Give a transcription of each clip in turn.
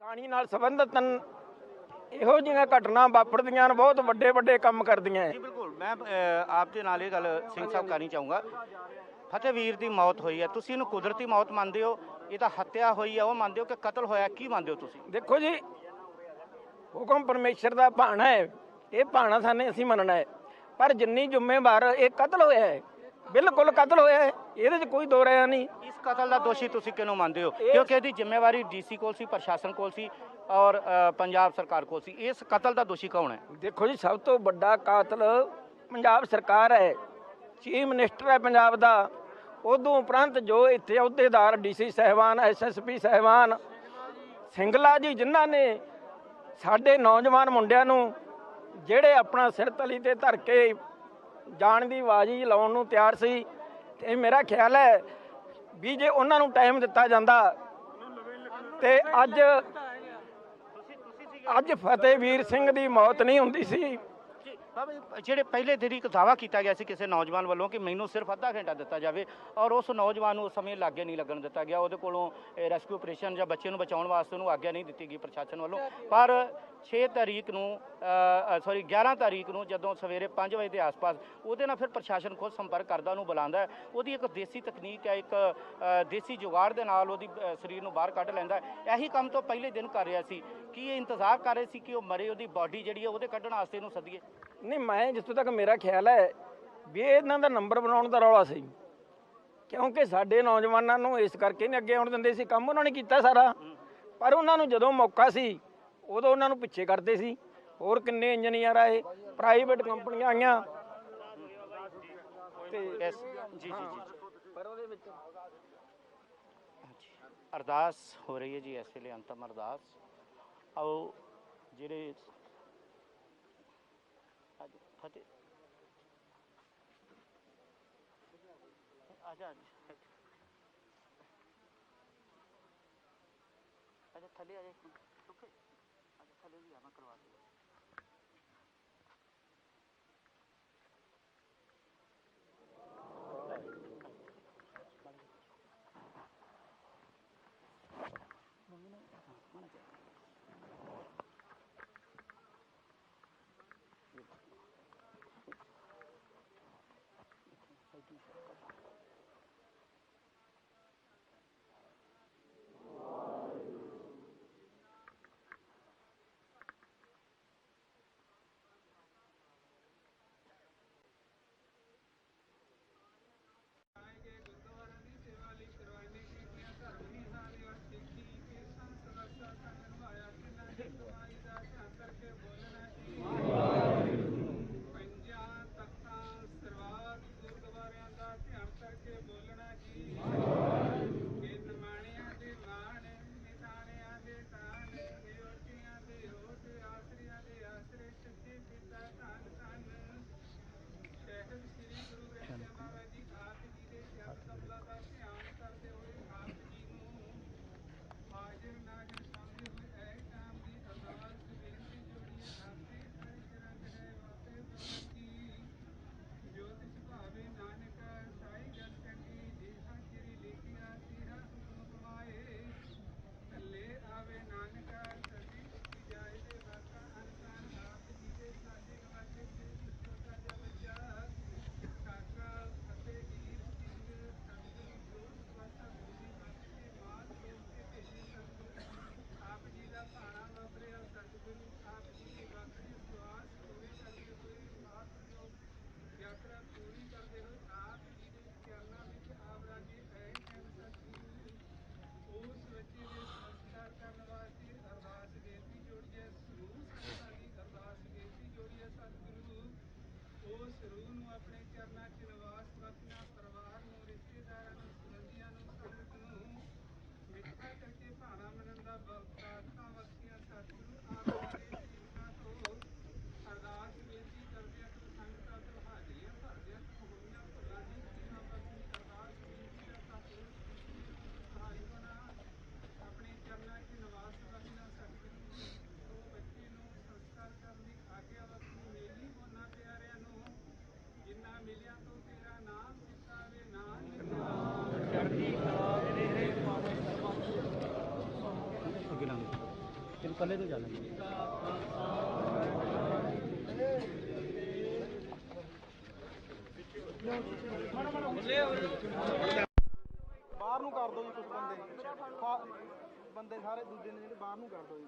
ਪਾਣੀ ਨਾਲ ਸੰਬੰਧਿਤ ਇਹੋ ਜਿਹੀਆਂ ਘਟਨਾ ਵਾਪਰਦੀਆਂ ਨੇ, ਬਹੁਤ ਵੱਡੇ ਵੱਡੇ ਕੰਮ ਕਰਦੀਆਂ। ਜੀ ਬਿਲਕੁਲ, ਮੈਂ ਆਪ ਦੇ ਨਾਲ ਇਹ ਗੱਲ ਸਿੰਘ ਸਾਹਿਬ ਕਰਨੀ ਚਾਹੂੰਗਾ। ਫਤਿਹਵੀਰ ਦੀ ਮੌਤ ਹੋਈ ਹੈ, ਤੁਸੀਂ ਇਹਨੂੰ ਕੁਦਰਤੀ ਮੌਤ ਮੰਨਦੇ ਹੋ, ਇਹ ਤਾਂ ਹੱਤਿਆ ਹੋਈ ਹੈ ਉਹ ਮੰਨਦੇ ਹੋ ਕਿ ਕਤਲ ਹੋਇਆ, ਕੀ ਮੰਨਦੇ ਹੋ ਤੁਸੀਂ? ਦੇਖੋ ਜੀ, ਹੁਕਮ ਪਰਮੇਸ਼ਰ ਦਾ ਭਾਣਾ ਹੈ, ਇਹ ਭਾਣਾ ਸਾਨੂੰ ਅਸੀਂ ਮੰਨਣਾ ਹੈ, ਪਰ ਜਿੰਨੀ ਜ਼ਿੰਮੇਵਾਰ ਇਹ ਕਤਲ ਹੋਇਆ ਹੈ, ਬਿਲਕੁਲ ਕਤਲ ਹੋਇਆ ਹੈ, ਇਹਦੇ 'ਚ ਕੋਈ ਦੋ ਰਾਇਆ ਨਹੀਂ। ਇਸ ਕਤਲ ਦਾ ਦੋਸ਼ੀ ਤੁਸੀਂ ਕਿਹਨੂੰ ਮੰਨਦੇ ਹੋ? ਕਿਉਂਕਿ ਇਹਦੀ ਜ਼ਿੰਮੇਵਾਰੀ ਡੀਸੀ ਕੋਲ ਸੀ, ਪ੍ਰਸ਼ਾਸਨ ਕੋਲ ਸੀ ਔਰ ਪੰਜਾਬ ਸਰਕਾਰ ਕੋਲ ਸੀ। ਇਸ ਕਤਲ ਦਾ ਦੋਸ਼ੀ ਕੌਣ ਹੈ? ਦੇਖੋ ਜੀ, ਸਭ ਤੋਂ ਵੱਡਾ ਕਾਤਲ ਪੰਜਾਬ ਸਰਕਾਰ ਹੈ, ਚੀਫ ਮਿਨਿਸਟਰ ਹੈ ਪੰਜਾਬ ਦਾ। ਉਦੋਂ ਉਪਰੰਤ ਜੋ ਇੱਥੇ ਅਹੁਦੇਦਾਰ ਡੀਸੀ ਸਾਹਿਬਾਨ, ਐਸਐਸਪੀ ਸਾਹਿਬਾਨ, ਸਿੰਗਲਾ ਜੀ, ਜਿਨ੍ਹਾਂ ਨੇ ਸਾਡੇ ਨੌਜਵਾਨ ਮੁੰਡਿਆਂ ਨੂੰ ਜਿਹੜੇ ਆਪਣਾ ਸਿਰ ਤਲੀ ਤੇ ਧਰ ਕੇ ਜਾਣ ਦੀ ਆਵਾਜ਼ ਲਾਉਣ ਨੂੰ ਤਿਆਰ ਸੀ, ਤੇ ਮੇਰਾ ਖਿਆਲ ਹੈ ਵੀ ਜੇ ਉਹਨਾਂ ਨੂੰ ਟਾਈਮ ਦਿੱਤਾ ਜਾਂਦਾ ਤੇ ਅੱਜ ਫਤਿਹਵੀਰ ਸਿੰਘ ਦੀ ਮੌਤ ਨਹੀਂ ਹੁੰਦੀ ਸੀ। ਜਿਹੜੇ ਪਹਿਲੇ ਦਿਨ ਇੱਕ ਦਾਅਵਾ ਕੀਤਾ ਗਿਆ ਸੀ ਕਿਸੇ ਨੌਜਵਾਨ ਵੱਲੋਂ ਕਿ ਮੈਨੂੰ ਸਿਰਫ ਅੱਧਾ ਘੰਟਾ ਦਿੱਤਾ ਜਾਵੇ, ਔਰ ਉਸ ਨੌਜਵਾਨ ਨੂੰ ਉਸ ਸਮੇਂ ਲਾਗੇ ਨਹੀਂ ਲੱਗਣ ਦਿੱਤਾ ਗਿਆ, ਉਹਦੇ ਕੋਲੋਂ ਰੈਸਕਿਊ ਆਪਰੇਸ਼ਨ ਜਾਂ ਬੱਚੇ ਨੂੰ ਬਚਾਉਣ ਵਾਸਤੇ ਉਹਨੂੰ ਆਗਿਆ ਨਹੀਂ ਦਿੱਤੀ ਗਈ ਪ੍ਰਸ਼ਾਸਨ ਵੱਲੋਂ। ਪਰ 11 ਤਾਰੀਖ ਨੂੰ ਜਦੋਂ ਸਵੇਰੇ 5 ਵਜੇ ਦੇ ਆਸ-ਪਾਸ ਉਹਦੇ ਨਾਲ ਫਿਰ ਪ੍ਰਸ਼ਾਸਨ ਖੁਦ ਸੰਪਰਕ ਕਰਦਾ, ਉਹਨੂੰ ਬੁਲਾਉਂਦਾ ਹੈ। ਉਹਦੀ ਇੱਕ ਦੇਸੀ ਤਕਨੀਕ ਹੈ, ਇੱਕ ਦੇਸੀ ਜੁਗਾੜ ਦੇ ਨਾਲ ਉਹਦੀ ਸਰੀਰ ਨੂੰ ਬਾਹਰ ਕੱਢ ਲੈਂਦਾ। ਇਹੀ ਕੰਮ ਤੋਂ ਪਹਿਲੇ ਦਿਨ ਕਰ ਰਿਹਾ ਸੀ। ਕੀ ਇਹ ਇੰਤਜ਼ਾਰ ਕਰ ਰਹੇ ਸੀ ਕਿ ਉਹ ਮਰੇ, ਉਹਦੀ ਬਾਡੀ ਜਿਹੜੀ ਹੈ ਉਹਦੇ ਕੱਢਣ ਵਾਸਤੇ ਇਹਨੂੰ ਸੱਦੀਏ? ਨਹੀਂ, ਮੈਂ ਜਿੱਥੋਂ ਤੱਕ ਮੇਰਾ ਖਿਆਲ ਹੈ ਵੀ ਇਹਨਾਂ ਦਾ ਨੰਬਰ ਬਣਾਉਣ ਦਾ ਰੌਲਾ ਸੀ, ਕਿਉਂਕਿ ਸਾਡੇ ਨੌਜਵਾਨਾਂ ਨੂੰ ਇਸ ਕਰਕੇ ਨਹੀਂ ਅੱਗੇ ਆਉਣ ਦਿੰਦੇ ਸੀ। ਕੰਮ ਉਹਨਾਂ ਨੇ ਕੀਤਾ ਸਾਰਾ, ਪਰ ਉਹਨਾਂ ਨੂੰ ਜਦੋਂ ਮੌਕਾ ਸੀ ਉਦੋਂ ਉਹਨਾਂ ਨੂੰ ਪਿੱਛੇ ਕਰਦੇ ਸੀ। ਹੋਰ ਕਿੰਨੇ ਇੰਜੀਨੀਅਰ ਆਏ, ਪ੍ਰਾਈਵੇਟ ਕੰਪਨੀਆਂ ਆਈਆਂ ਤੇ ਜੀ ਪਰ ਉਹਦੇ ਵਿੱਚ ਅਰਦਾਸ ਹੋ ਰਹੀ ਹੈ ਜੀ ਇਸ ਵੇਲੇ, ਅੰਤਮ ਅਰਦਾਸ। ਆਓ ਜਿਹੜੇ ਫਤਿਹ ਥੱਲੇ ਆ ਜਾ, ਥੱਲੇ ਵੀ ਆਣਾ ਕਰਵਾ ਦਿਓ। ਥੱਲੇ ਤੋਂ ਚੱਲ ਬਾਹਰ ਨੂੰ ਕਰ ਦਿਓ ਜੀ ਕੁਝ ਬੰਦੇ ਸਾਰੇ ਦੂਜੇ ਨੇ ਜਿਹੜੇ ਬਾਹਰ ਨੂੰ ਕਰ ਦਿਓ ਜੀ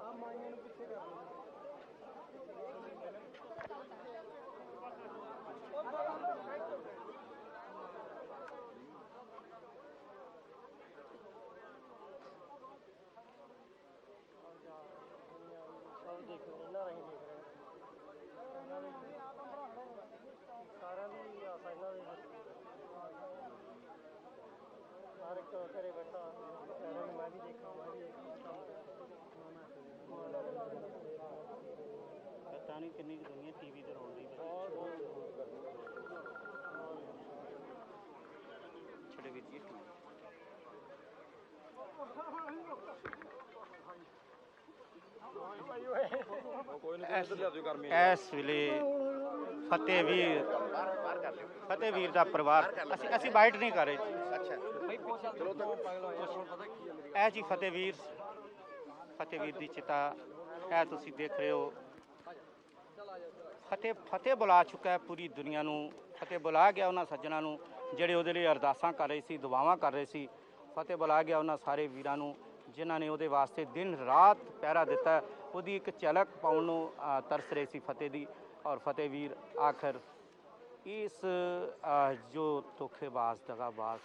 ਆ ਮਾਈਆਂ ਨੂੰ ਪਿੱਛੇ ਕਰ ਦਿਓ ਸਾਰਿਆਂ ਦੀ ਆਸ ਇਹਨਾਂ ਦੇ ਹਰ ਇੱਕ ਘਰੇ ਬੈਠਾ ਸਾਰਿਆਂ ਨੂੰ ਮੈਂ ਵੀ ਦੇਖਾਂ ਪਤਾ ਨਹੀਂ ਕਿੰਨੀ ਦੁਨੀਆ ਟੀਵੀ ਤੇ ਰੋਣ ਦੀ ਛੜੇ ਵੀਰ ਜੀ ਇਸ ਵੇਲੇ ਫਤਿਹਵੀਰ ਦਾ ਪਰਿਵਾਰ ਅਸੀਂ ਬਾਈਟ ਨਹੀਂ ਕਰ ਰਹੇ ਇਹ ਜੀ ਫਤਿਹਵੀਰ ਦੀ ਚਿਤਾ ਇਹ ਤੁਸੀਂ ਦੇਖ ਰਹੇ ਹੋ ਫਤਿਹ ਬੁਲਾ ਚੁੱਕਾ ਹੈ ਪੂਰੀ ਦੁਨੀਆ ਨੂੰ ਫਤਿਹ ਬੁਲਾ ਗਿਆ ਉਹਨਾਂ ਸੱਜਣਾ ਨੂੰ ਜਿਹੜੇ ਉਹਦੇ ਲਈ ਅਰਦਾਸਾਂ ਕਰ ਰਹੇ ਸੀ ਦੁਆਵਾਂ ਕਰ ਰਹੇ ਸੀ ਫਤਿਹ ਬੁਲਾ ਗਿਆ ਉਹਨਾਂ ਸਾਰੇ ਵੀਰਾਂ ਨੂੰ ਜਿਨ੍ਹਾਂ ਨੇ ਉਹਦੇ ਵਾਸਤੇ ਦਿਨ ਰਾਤ ਪਹਿਰਾ ਦਿੱਤਾ ਉਹਦੀ ਇੱਕ ਝਲਕ ਪਾਉਣ ਨੂੰ ਤਰਸ ਰਹੇ ਸੀ ਫਤਿਹ ਦੀ ਔਰ ਫਤਿਹਵੀਰ ਆਖਰ ਇਸ ਜੋ ਧੋਖੇਬਾਜ਼ ਦਗਾਬਾਜ਼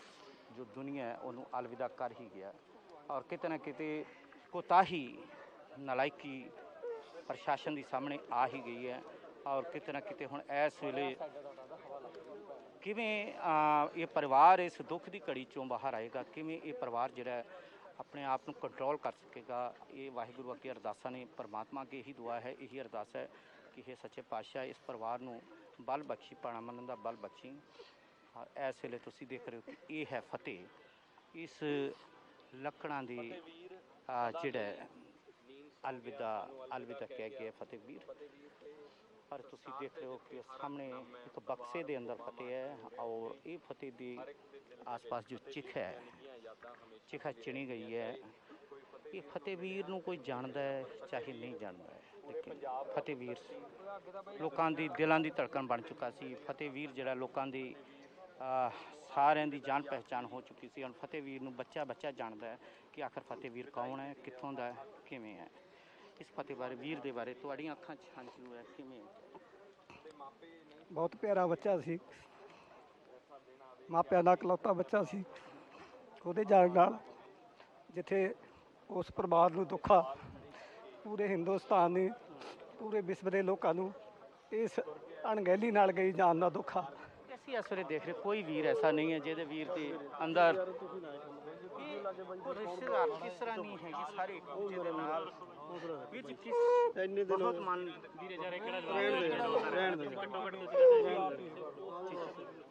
ਜੋ ਦੁਨੀਆ ਹੈ ਉਹਨੂੰ ਅਲਵਿਦਾ ਕਰ ਹੀ ਗਿਆ ਔਰ ਕਿਤੇ ਨਾ ਕਿਤੇ ਕੋਤਾਹੀ ਨਲਾਇਕੀ ਪ੍ਰਸ਼ਾਸਨ ਦੀ ਸਾਹਮਣੇ ਆ ਹੀ ਗਈ ਹੈ ਔਰ ਕਿਤੇ ਨਾ ਕਿਤੇ ਹੁਣ ਇਸ ਵੇਲੇ ਕਿਵੇਂ ਇਹ ਪਰਿਵਾਰ ਇਸ ਦੁੱਖ ਦੀ ਘੜੀ ਚੋਂ ਬਾਹਰ ਆਏਗਾ ਕਿਵੇਂ ਇਹ ਪਰਿਵਾਰ ਜਿਹੜਾ ਆਪਣੇ ਆਪ ਨੂੰ ਕੰਟਰੋਲ ਕਰ ਸਕੇਗਾ ਇਹ ਵਾਹਿਗੁਰੂ ਅੱਗੇ ਅਰਦਾਸਾਂ ਨੇ ਪਰਮਾਤਮਾ ਅੱਗੇ ਇਹੀ ਦੁਆ ਹੈ ਇਹੀ ਅਰਦਾਸ ਹੈ ਕਿ ਇਹ ਸੱਚੇ ਪਾਤਸ਼ਾਹ ਇਸ ਪਰਿਵਾਰ ਨੂੰ ਬਲ ਬਖਸ਼ੀ ਪਾਣਾ ਮੰਨਣ ਦਾ ਬਲ ਬਖਸ਼ੀ ਇਸ ਵੇਲੇ ਤੁਸੀਂ ਦੇਖ ਰਹੇ ਹੋ ਕਿ ਇਹ ਹੈ ਫਤਿਹ ਇਸ ਲੱਕੜਾਂ ਦੀ ਜਿਹੜਾ ਅਲਵਿਦਾ ਕਹਿ ਕੇ ਫਤਿਹਵੀਰ ਪਰ ਤੁਸੀਂ ਦੇਖ ਰਹੇ ਹੋ ਕਿ ਸਾਹਮਣੇ ਇੱਕ ਬਕਸੇ ਦੇ ਅੰਦਰ ਫਤਿਹ ਹੈ ਔਰ ਇਹ ਫਤਿਹ ਦੀ ਆਸ-ਪਾਸ ਜੋ ਚਿਖਾ ਚਿਣੀ ਗਈ ਹੈ ਇਹ ਫਤਿਹਵੀਰ ਨੂੰ ਕੋਈ ਜਾਣਦਾ ਹੈ ਚਾਹੇ ਨਹੀਂ ਜਾਣਦਾ ਹੈ ਲੇਕਿਨ ਫਤਿਹਵੀਰ ਲੋਕਾਂ ਦੀ ਦਿਲਾਂ ਦੀ ਧੜਕਣ ਬਣ ਚੁੱਕਾ ਸੀ ਫਤਿਹਵੀਰ ਜਿਹੜਾ ਲੋਕਾਂ ਦੀ ਸਾਰਿਆਂ ਦੀ ਜਾਣ ਪਹਿਚਾਣ ਹੋ ਚੁੱਕੀ ਸੀ ਹੁਣ ਫਤਿਹਵੀਰ ਨੂੰ ਬੱਚਾ ਜਾਣਦਾ ਹੈ ਕਿ ਆਖਰ ਫਤਿਹਵੀਰ ਕੌਣ ਹੈ ਕਿੱਥੋਂ ਦਾ ਹੈ ਕਿਵੇਂ ਹੈ ਇਸ ਫਤਿਹ ਬਾਰੇ ਵੀਰ ਦੇ ਬਾਰੇ ਤੁਹਾਡੀਆਂ ਅੱਖਾਂ 'ਚ ਹੰਝੂ ਹੈ ਕਿਵੇਂ ਬਹੁਤ ਪਿਆਰਾ ਬੱਚਾ ਸੀ ਮਾਪਿਆਂ ਦਾ ਇਕਲੌਤਾ ਬੱਚਾ ਸੀ ਉਹਦੇ ਜਾਣ ਨਾਲ ਜਿੱਥੇ ਉਸ ਪਰਿਵਾਰ ਨੂੰ ਦੁੱਖਾ ਪੂਰੇ ਹਿੰਦੁਸਤਾਨ ਨੇ ਪੂਰੇ ਵਿਸ਼ਵ ਦੇ ਲੋਕਾਂ ਨੂੰ ਇਸ ਅਣਗਹਿਲੀ ਨਾਲ ਗਈ ਜਾਣ ਦਾ ਦੁੱਖ ਆ ਅਸੀਂ ਇਸ ਵੇਲੇ ਦੇਖ ਰਹੇ ਕੋਈ ਵੀਰ ਐਸਾ ਨਹੀਂ ਹੈ ਜਿਹਦੇ ਵੀਰ ਦੇ ਅੰਦਰ ਰਿਸ਼ਤੇਦਾਰ ਕਿਸ ਤਰ੍ਹਾਂ ਨਹੀਂ ਹੈਗੀ ਸਾਰੇ ਇੱਕ ਦੂਜੇ ਦੇ ਨਾਲ ਵਿੱਚ ਕਿਸ ਇੰਨੇ ਦਿਨ ਬਹੁਤ ਮਨ ਵੀਰੇ ਜਾ ਕਿਹੜਾ ਰਹਿਣ ਦੇ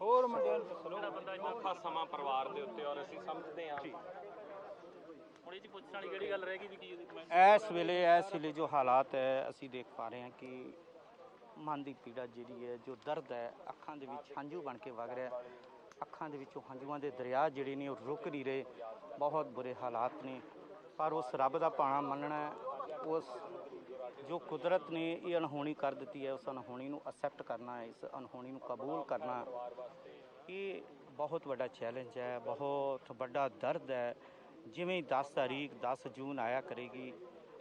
ਹੋਰ ਮੁੰਡਿਆਂ ਨੂੰ ਦੱਸੋ ਜਿਹੜਾ ਬੰਦਾ ਇੰਨਾ ਖਾਸ ਸਮਾਂ ਪਰਿਵਾਰ ਦੇ ਉੱਤੇ ਔਰ ਅਸੀਂ ਸਮਝਦੇ ਹਾਂ ਹੁਣ ਇਹ ਚ ਪੁੱਛਣ ਵਾਲੀ ਕਿਹੜੀ ਗੱਲ ਰਹਿ ਗਈ ਵੀ ਕੀ ਇਸ ਵੇਲੇ ਜੋ ਹਾਲਾਤ ਹੈ ਅਸੀਂ ਦੇਖ ਪਾ ਰਹੇ ਹਾਂ ਕਿ ਮਨ ਦੀ ਪੀੜਾ ਜਿਹੜੀ ਹੈ ਜੋ ਦਰਦ ਹੈ ਅੱਖਾਂ ਦੇ ਵਿੱਚ ਹੰਝੂ ਬਣ ਕੇ ਵਗ ਰਿਹਾ ਅੱਖਾਂ ਦੇ ਵਿੱਚੋਂ ਹੰਝੂਆਂ ਦੇ ਦਰਿਆ ਜਿਹੜੇ ਨੇ ਉਹ ਰੁਕ ਨਹੀਂ ਰਹੇ ਬਹੁਤ ਬੁਰੇ ਹਾਲਾਤ ਨੇ ਪਰ ਉਸ ਰੱਬ ਦਾ ਭਾਣਾ ਮੰਨਣਾ ਉਸ ਜੋ ਕੁਦਰਤ ਨੇ ਇਹ ਅਣਹੋਣੀ ਕਰ ਦਿੱਤੀ ਹੈ ਉਸ ਅਣਹੋਣੀ ਨੂੰ ਅਸੈਪਟ ਕਰਨਾ ਹੈ ਇਸ ਅਣਹੋਣੀ ਨੂੰ ਕਬੂਲ ਕਰਨਾ ਇਹ ਬਹੁਤ ਵੱਡਾ ਚੈਲੰਜ ਹੈ ਬਹੁਤ ਵੱਡਾ ਦਰਦ ਹੈ ਜਿਵੇਂ 10 ਤਾਰੀਖ 10 ਜੂਨ ਆਇਆ ਕਰੇਗੀ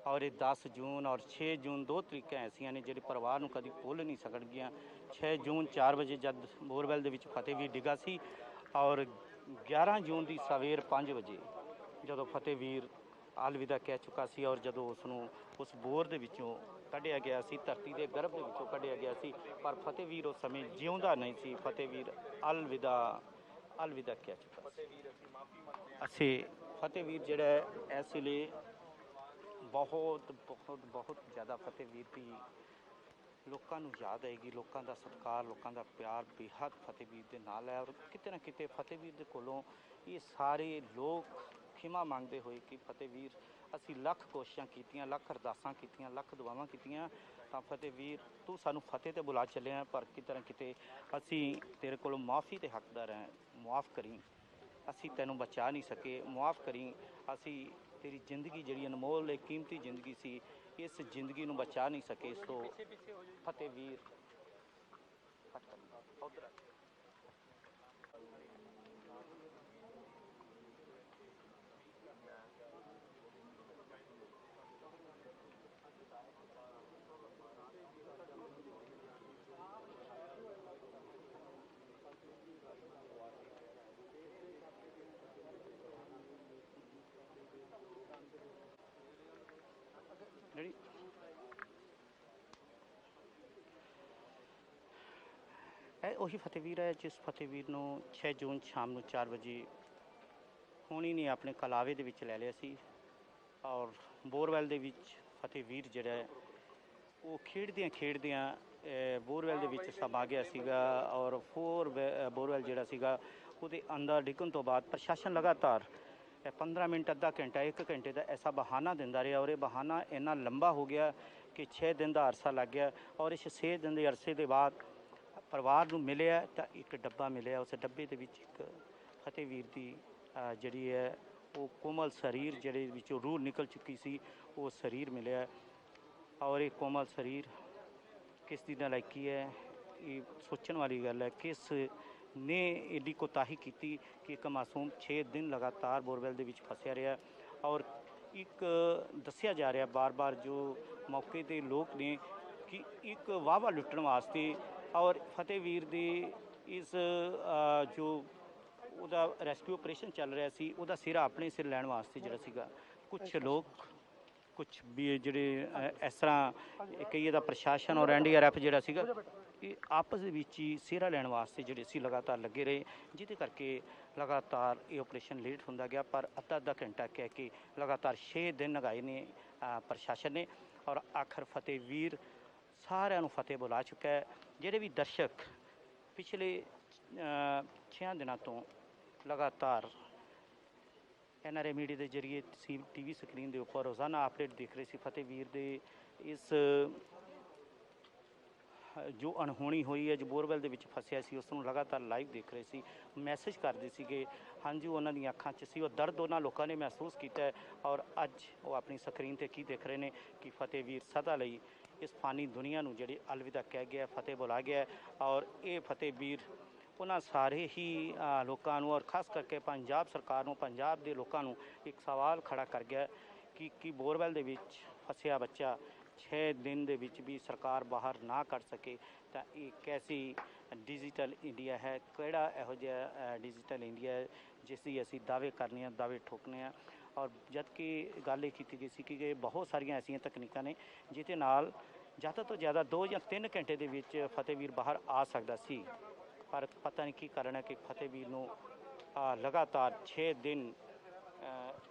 ਔਰ ਇਹ 10 ਜੂਨ ਔਰ 6 ਜੂਨ ਦੋ ਤਰੀਕਾਂ ਐਸੀਆਂ ਨੇ ਜਿਹੜੇ ਪਰਿਵਾਰ ਨੂੰ ਕਦੀ ਭੁੱਲ ਨਹੀਂ ਸਕਣਗੀਆਂ 6 ਜੂਨ 4 ਵਜੇ ਜਦ ਬੋਰਵੈਲ ਦੇ ਵਿੱਚ ਫਤਿਹਵੀਰ ਡਿੱਗਾ ਸੀ ਔਰ 11 ਜੂਨ ਦੀ ਸਵੇਰ 5 ਵਜੇ ਜਦੋਂ ਫਤਿਹਵੀਰ ਅਲਵਿਦਾ ਕਹਿ ਚੁੱਕਾ ਸੀ ਔਰ ਜਦੋਂ ਉਸ ਨੂੰ ਉਸ ਬੋਰ ਦੇ ਵਿੱਚੋਂ ਕੱਢਿਆ ਗਿਆ ਸੀ ਧਰਤੀ ਦੇ ਗਰਭ ਦੇ ਵਿੱਚੋਂ ਕੱਢਿਆ ਗਿਆ ਸੀ ਪਰ ਫਤਿਹਵੀਰ ਉਸ ਸਮੇਂ ਜਿਉਂਦਾ ਨਹੀਂ ਸੀ ਫਤਿਹਵੀਰ ਅਲਵਿਦਾ ਕਹਿ ਚੁੱਕਾ ਸੀ ਅਸੀਂ ਫਤਿਹਵੀਰ ਜਿਹੜਾ ਇਸ ਵੇਲੇ ਬਹੁਤ ਜ਼ਿਆਦਾ ਫਤਿਹਵੀਰ ਦੀ ਲੋਕਾਂ ਨੂੰ ਯਾਦ ਆਏਗੀ ਲੋਕਾਂ ਦਾ ਸਤਿਕਾਰ ਲੋਕਾਂ ਦਾ ਪਿਆਰ ਬੇਹੱਦ ਫਤਿਹਵੀਰ ਦੇ ਨਾਲ ਹੈ ਔਰ ਕਿਤੇ ਨਾ ਕਿਤੇ ਫਤਿਹਵੀਰ ਦੇ ਕੋਲੋਂ ਇਹ ਸਾਰੇ ਲੋਕ ਖਿਮਾ ਮੰਗਦੇ ਹੋਏ ਕਿ ਫਤਿਹਵੀਰ ਅਸੀਂ ਲੱਖ ਕੋਸ਼ਿਸ਼ਾਂ ਕੀਤੀਆਂ ਲੱਖ ਅਰਦਾਸਾਂ ਕੀਤੀਆਂ ਲੱਖ ਦੁਆਵਾਂ ਕੀਤੀਆਂ ਤਾਂ ਫਤਿਹਵੀਰ ਤੂੰ ਸਾਨੂੰ ਫਤਿਹ ਤੇ ਬੁਲਾ ਚੱਲਿਆ, ਪਰ ਕਿਤੇ ਨਾ ਕਿਤੇ ਅਸੀਂ ਤੇਰੇ ਕੋਲੋਂ ਮਾਫੀ ਦੇ ਹੱਕਦਾਰ ਹਾਂ। ਮੁਆਫ ਕਰੀ, ਅਸੀਂ ਤੈਨੂੰ ਬਚਾ ਨਹੀਂ ਸਕੇ, ਮੁਆਫ ਕਰੀ। ਅਸੀਂ ਤੇਰੀ ਜ਼ਿੰਦਗੀ ਜਿਹੜੀ ਅਨਮੋਲ ਇੱਕ ਕੀਮਤੀ ਜ਼ਿੰਦਗੀ ਸੀ, ਇਸ ਜ਼ਿੰਦਗੀ ਨੂੰ ਬਚਾ ਨਹੀਂ ਸਕੇ। ਸੋ ਫਤਿਹਵੀਰ ਉੱਧਰ ਜਿਹੜੀ ਇਹ ਉਹੀ ਫਤਿਹਵੀਰ ਹੈ ਜਿਸ ਫਤਿਹਵੀਰ ਨੂੰ 6 ਜੂਨ ਸ਼ਾਮ ਨੂੰ 4 ਵਜੇ ਹੋਣੀ ਨੇ ਆਪਣੇ ਕਲਾਵੇ ਦੇ ਵਿੱਚ ਲੈ ਲਿਆ ਸੀ। ਔਰ ਬੋਰਵੈਲ ਦੇ ਵਿੱਚ ਫਤਿਹਵੀਰ ਜਿਹੜਾ ਹੈ ਉਹ ਖੇਡਦਿਆਂ ਬੋਰਵੈਲ ਦੇ ਵਿੱਚ ਸਮਾ ਗਿਆ ਸੀਗਾ। ਔਰ ਬੋਰਵੈਲ ਜਿਹੜਾ ਸੀਗਾ ਉਹਦੇ ਅੰਦਰ ਡਿੱਗਣ ਤੋਂ ਬਾਅਦ ਪ੍ਰਸ਼ਾਸਨ ਲਗਾਤਾਰ 15 ਮਿੰਟ, ਅੱਧਾ ਘੰਟਾ, 1 ਘੰਟੇ ਦਾ ਐਸਾ ਬਹਾਨਾ ਦਿੰਦਾ ਰਿਹਾ। ਔਰ ਇਹ ਬਹਾਨਾ ਇੰਨਾ ਲੰਬਾ ਹੋ ਗਿਆ ਕਿ 6 ਦਿਨ ਦਾ ਅਰਸਾ ਲੱਗ ਗਿਆ। ਔਰ ਇਸ 6 ਦਿਨ ਦੇ ਅਰਸੇ ਦੇ ਬਾਅਦ ਪਰਿਵਾਰ ਨੂੰ ਮਿਲਿਆ ਤਾਂ ਇੱਕ ਡੱਬਾ ਮਿਲਿਆ। ਉਸ ਡੱਬੇ ਦੇ ਵਿੱਚ ਇੱਕ ਫਤਿਹਵੀਰ ਦੀ ਜਿਹੜੀ ਹੈ ਉਹ ਕੋਮਲ ਸਰੀਰ ਜਿਹੜੇ ਵਿੱਚੋਂ ਰੂਹ ਨਿਕਲ ਚੁੱਕੀ ਸੀ, ਉਹ ਸਰੀਰ ਮਿਲਿਆ। ਔਰ ਇਹ ਕੋਮਲ ਸਰੀਰ ਕਿਸ ਦੀ ਨਲਾਇਕੀ ਹੈ, ਇਹ ਸੋਚਣ ਵਾਲੀ ਗੱਲ ਹੈ। ਕਿਸ ਨੇ ਐਡੀ ਕੋਤਾਹੀ ਕੀਤੀ ਕਿ ਇੱਕ ਮਾਸੂਮ 6 ਦਿਨ ਲਗਾਤਾਰ ਬੋਰਵੈਲ ਦੇ ਵਿੱਚ ਫਸਿਆ ਰਿਹਾ। ਔਰ ਇੱਕ ਦੱਸਿਆ ਜਾ ਰਿਹਾ ਬਾਰ-ਬਾਰ ਜੋ ਮੌਕੇ ਦੇ ਲੋਕ ਨੇ ਕਿ ਇੱਕ ਵਾਹਵਾ ਲੁੱਟਣ ਵਾਸਤੇ ਔਰ ਫਤਿਹਵੀਰ ਦੇ ਇਸ ਜੋ ਉਹਦਾ ਰੈਸਕਿਊ ਆਪਰੇਸ਼ਨ ਚੱਲ ਰਿਹਾ ਸੀ, ਉਹਦਾ ਸਿਰਾ ਆਪਣੇ ਸਿਰ ਲੈਣ ਵਾਸਤੇ ਜਿਹੜਾ ਸੀਗਾ ਕੁਛ ਲੋਕ, ਕੁਛ ਵੀ ਜਿਹੜੇ ਇਸ ਤਰ੍ਹਾਂ ਕਹੀਏ ਦਾ ਪ੍ਰਸ਼ਾਸਨ ਔਰ NDRF ਜਿਹੜਾ ਸੀਗਾ ਇਹ ਆਪਸ ਦੇ ਵਿੱਚ ਹੀ ਸਿਹਰਾ ਲੈਣ ਵਾਸਤੇ ਜਿਹੜੇ ਸੀ ਲਗਾਤਾਰ ਲੱਗੇ ਰਹੇ, ਜਿਹਦੇ ਕਰਕੇ ਲਗਾਤਾਰ ਇਹ ਆਪਰੇਸ਼ਨ ਲੇਟ ਹੁੰਦਾ ਗਿਆ। ਪਰ ਅੱਧਾ ਘੰਟਾ ਕਹਿ ਕੇ ਲਗਾਤਾਰ 6 ਦਿਨ ਲਗਾਏ ਨੇ ਪ੍ਰਸ਼ਾਸਨ ਨੇ। ਔਰ ਆਖਰ ਫਤਿਹਵੀਰ ਸਾਰਿਆਂ ਨੂੰ ਫਤਿਹ ਬੁਲਾ ਚੁੱਕਾ ਹੈ। ਜਿਹੜੇ ਵੀ ਦਰਸ਼ਕ ਪਿਛਲੇ 6 ਦਿਨਾਂ ਤੋਂ ਲਗਾਤਾਰ NRA ਮੀਡੀਆ ਦੇ ਜ਼ਰੀਏ TV ਸਕਰੀਨ ਦੇ ਉੱਪਰ ਰੋਜ਼ਾਨਾ ਅਪਡੇਟ ਦੇਖ ਰਹੇ ਸੀ ਫਤਿਹਵੀਰ ਦੇ ਇਸ ਜੋ ਅਣਹੋਣੀ ਹੋਈ ਹੈ, ਜੋ ਬੋਰਵੈਲ ਦੇ ਵਿੱਚ ਫਸਿਆ ਸੀ, ਉਸ ਨੂੰ ਲਗਾਤਾਰ ਲਾਈਵ ਦੇਖ ਰਹੇ ਸੀ, ਮੈਸੇਜ ਕਰਦੇ ਸੀਗੇ। ਹਾਂਜੀ, ਉਹਨਾਂ ਦੀਆਂ ਅੱਖਾਂ 'ਚ ਸੀ ਉਹ ਦਰਦ, ਉਹਨਾਂ ਲੋਕਾਂ ਨੇ ਮਹਿਸੂਸ ਕੀਤਾ ਹੈ। ਔਰ ਅੱਜ ਉਹ ਆਪਣੀ ਸਕਰੀਨ 'ਤੇ ਕੀ ਦੇਖ ਰਹੇ ਨੇ ਕਿ ਫਤਿਹਵੀਰ ਸਦਾ ਲਈ ਇਸ ਫਾਨੀ ਦੁਨੀਆ ਨੂੰ ਜਿਹੜੀ ਅਲਵਿਦਾ ਕਹਿ ਗਿਆ, ਫਤਿਹ ਬੁਲਾ ਗਿਆ। ਔਰ ਇਹ ਫਤਿਹਵੀਰ ਉਹਨਾਂ ਸਾਰੇ ਹੀ ਲੋਕਾਂ ਨੂੰ ਔਰ ਖਾਸ ਕਰਕੇ ਪੰਜਾਬ ਸਰਕਾਰ ਨੂੰ, ਪੰਜਾਬ ਦੇ ਲੋਕਾਂ ਨੂੰ ਇੱਕ ਸਵਾਲ ਖੜਾ ਕਰ ਗਿਆ ਕਿ ਬੋਰਵੈਲ ਦੇ ਵਿੱਚ ਫਸਿਆ ਬੱਚਾ 6 ਦਿਨ ਦੇ ਵਿੱਚ ਵੀ ਸਰਕਾਰ ਬਾਹਰ ਨਾ ਕੱਢ ਸਕੇ ਤਾਂ ਇਹ ਕੈਸੀ ਡਿਜੀਟਲ ਇੰਡੀਆ ਹੈ, ਕਿਹੜਾ ਇਹੋ ਜਿਹਾ ਡਿਜੀਟਲ ਇੰਡੀਆ ਹੈ ਜਿਸ ਦੀ ਅਸੀਂ ਦਾਅਵੇ ਕਰਨੇ ਆ, ਦਾਅਵੇ ਠੋਕਨੇ ਆ। ਔਰ ਜਦ ਕਿ ਗੱਲ ਇਹ ਕੀਤੀ ਗਈ ਸੀ ਕਿ ਬਹੁਤ ਸਾਰੀਆਂ ਐਸੀਆਂ ਤਕਨੀਕਾਂ ਨੇ ਜਿਹਦੇ ਨਾਲ ਜ਼ਿਆਦਾ ਤੋਂ ਜ਼ਿਆਦਾ 2 ਜਾਂ 3 ਘੰਟੇ ਦੇ ਵਿੱਚ ਫਤਿਹਵੀਰ ਬਾਹਰ ਆ ਸਕਦਾ ਸੀ। ਪਰ ਪਤਾ ਨਹੀਂ ਕੀ ਕਾਰਨ ਹੈ ਕਿ ਫਤਿਹਵੀਰ ਨੂੰ ਲਗਾਤਾਰ 6 ਦਿਨ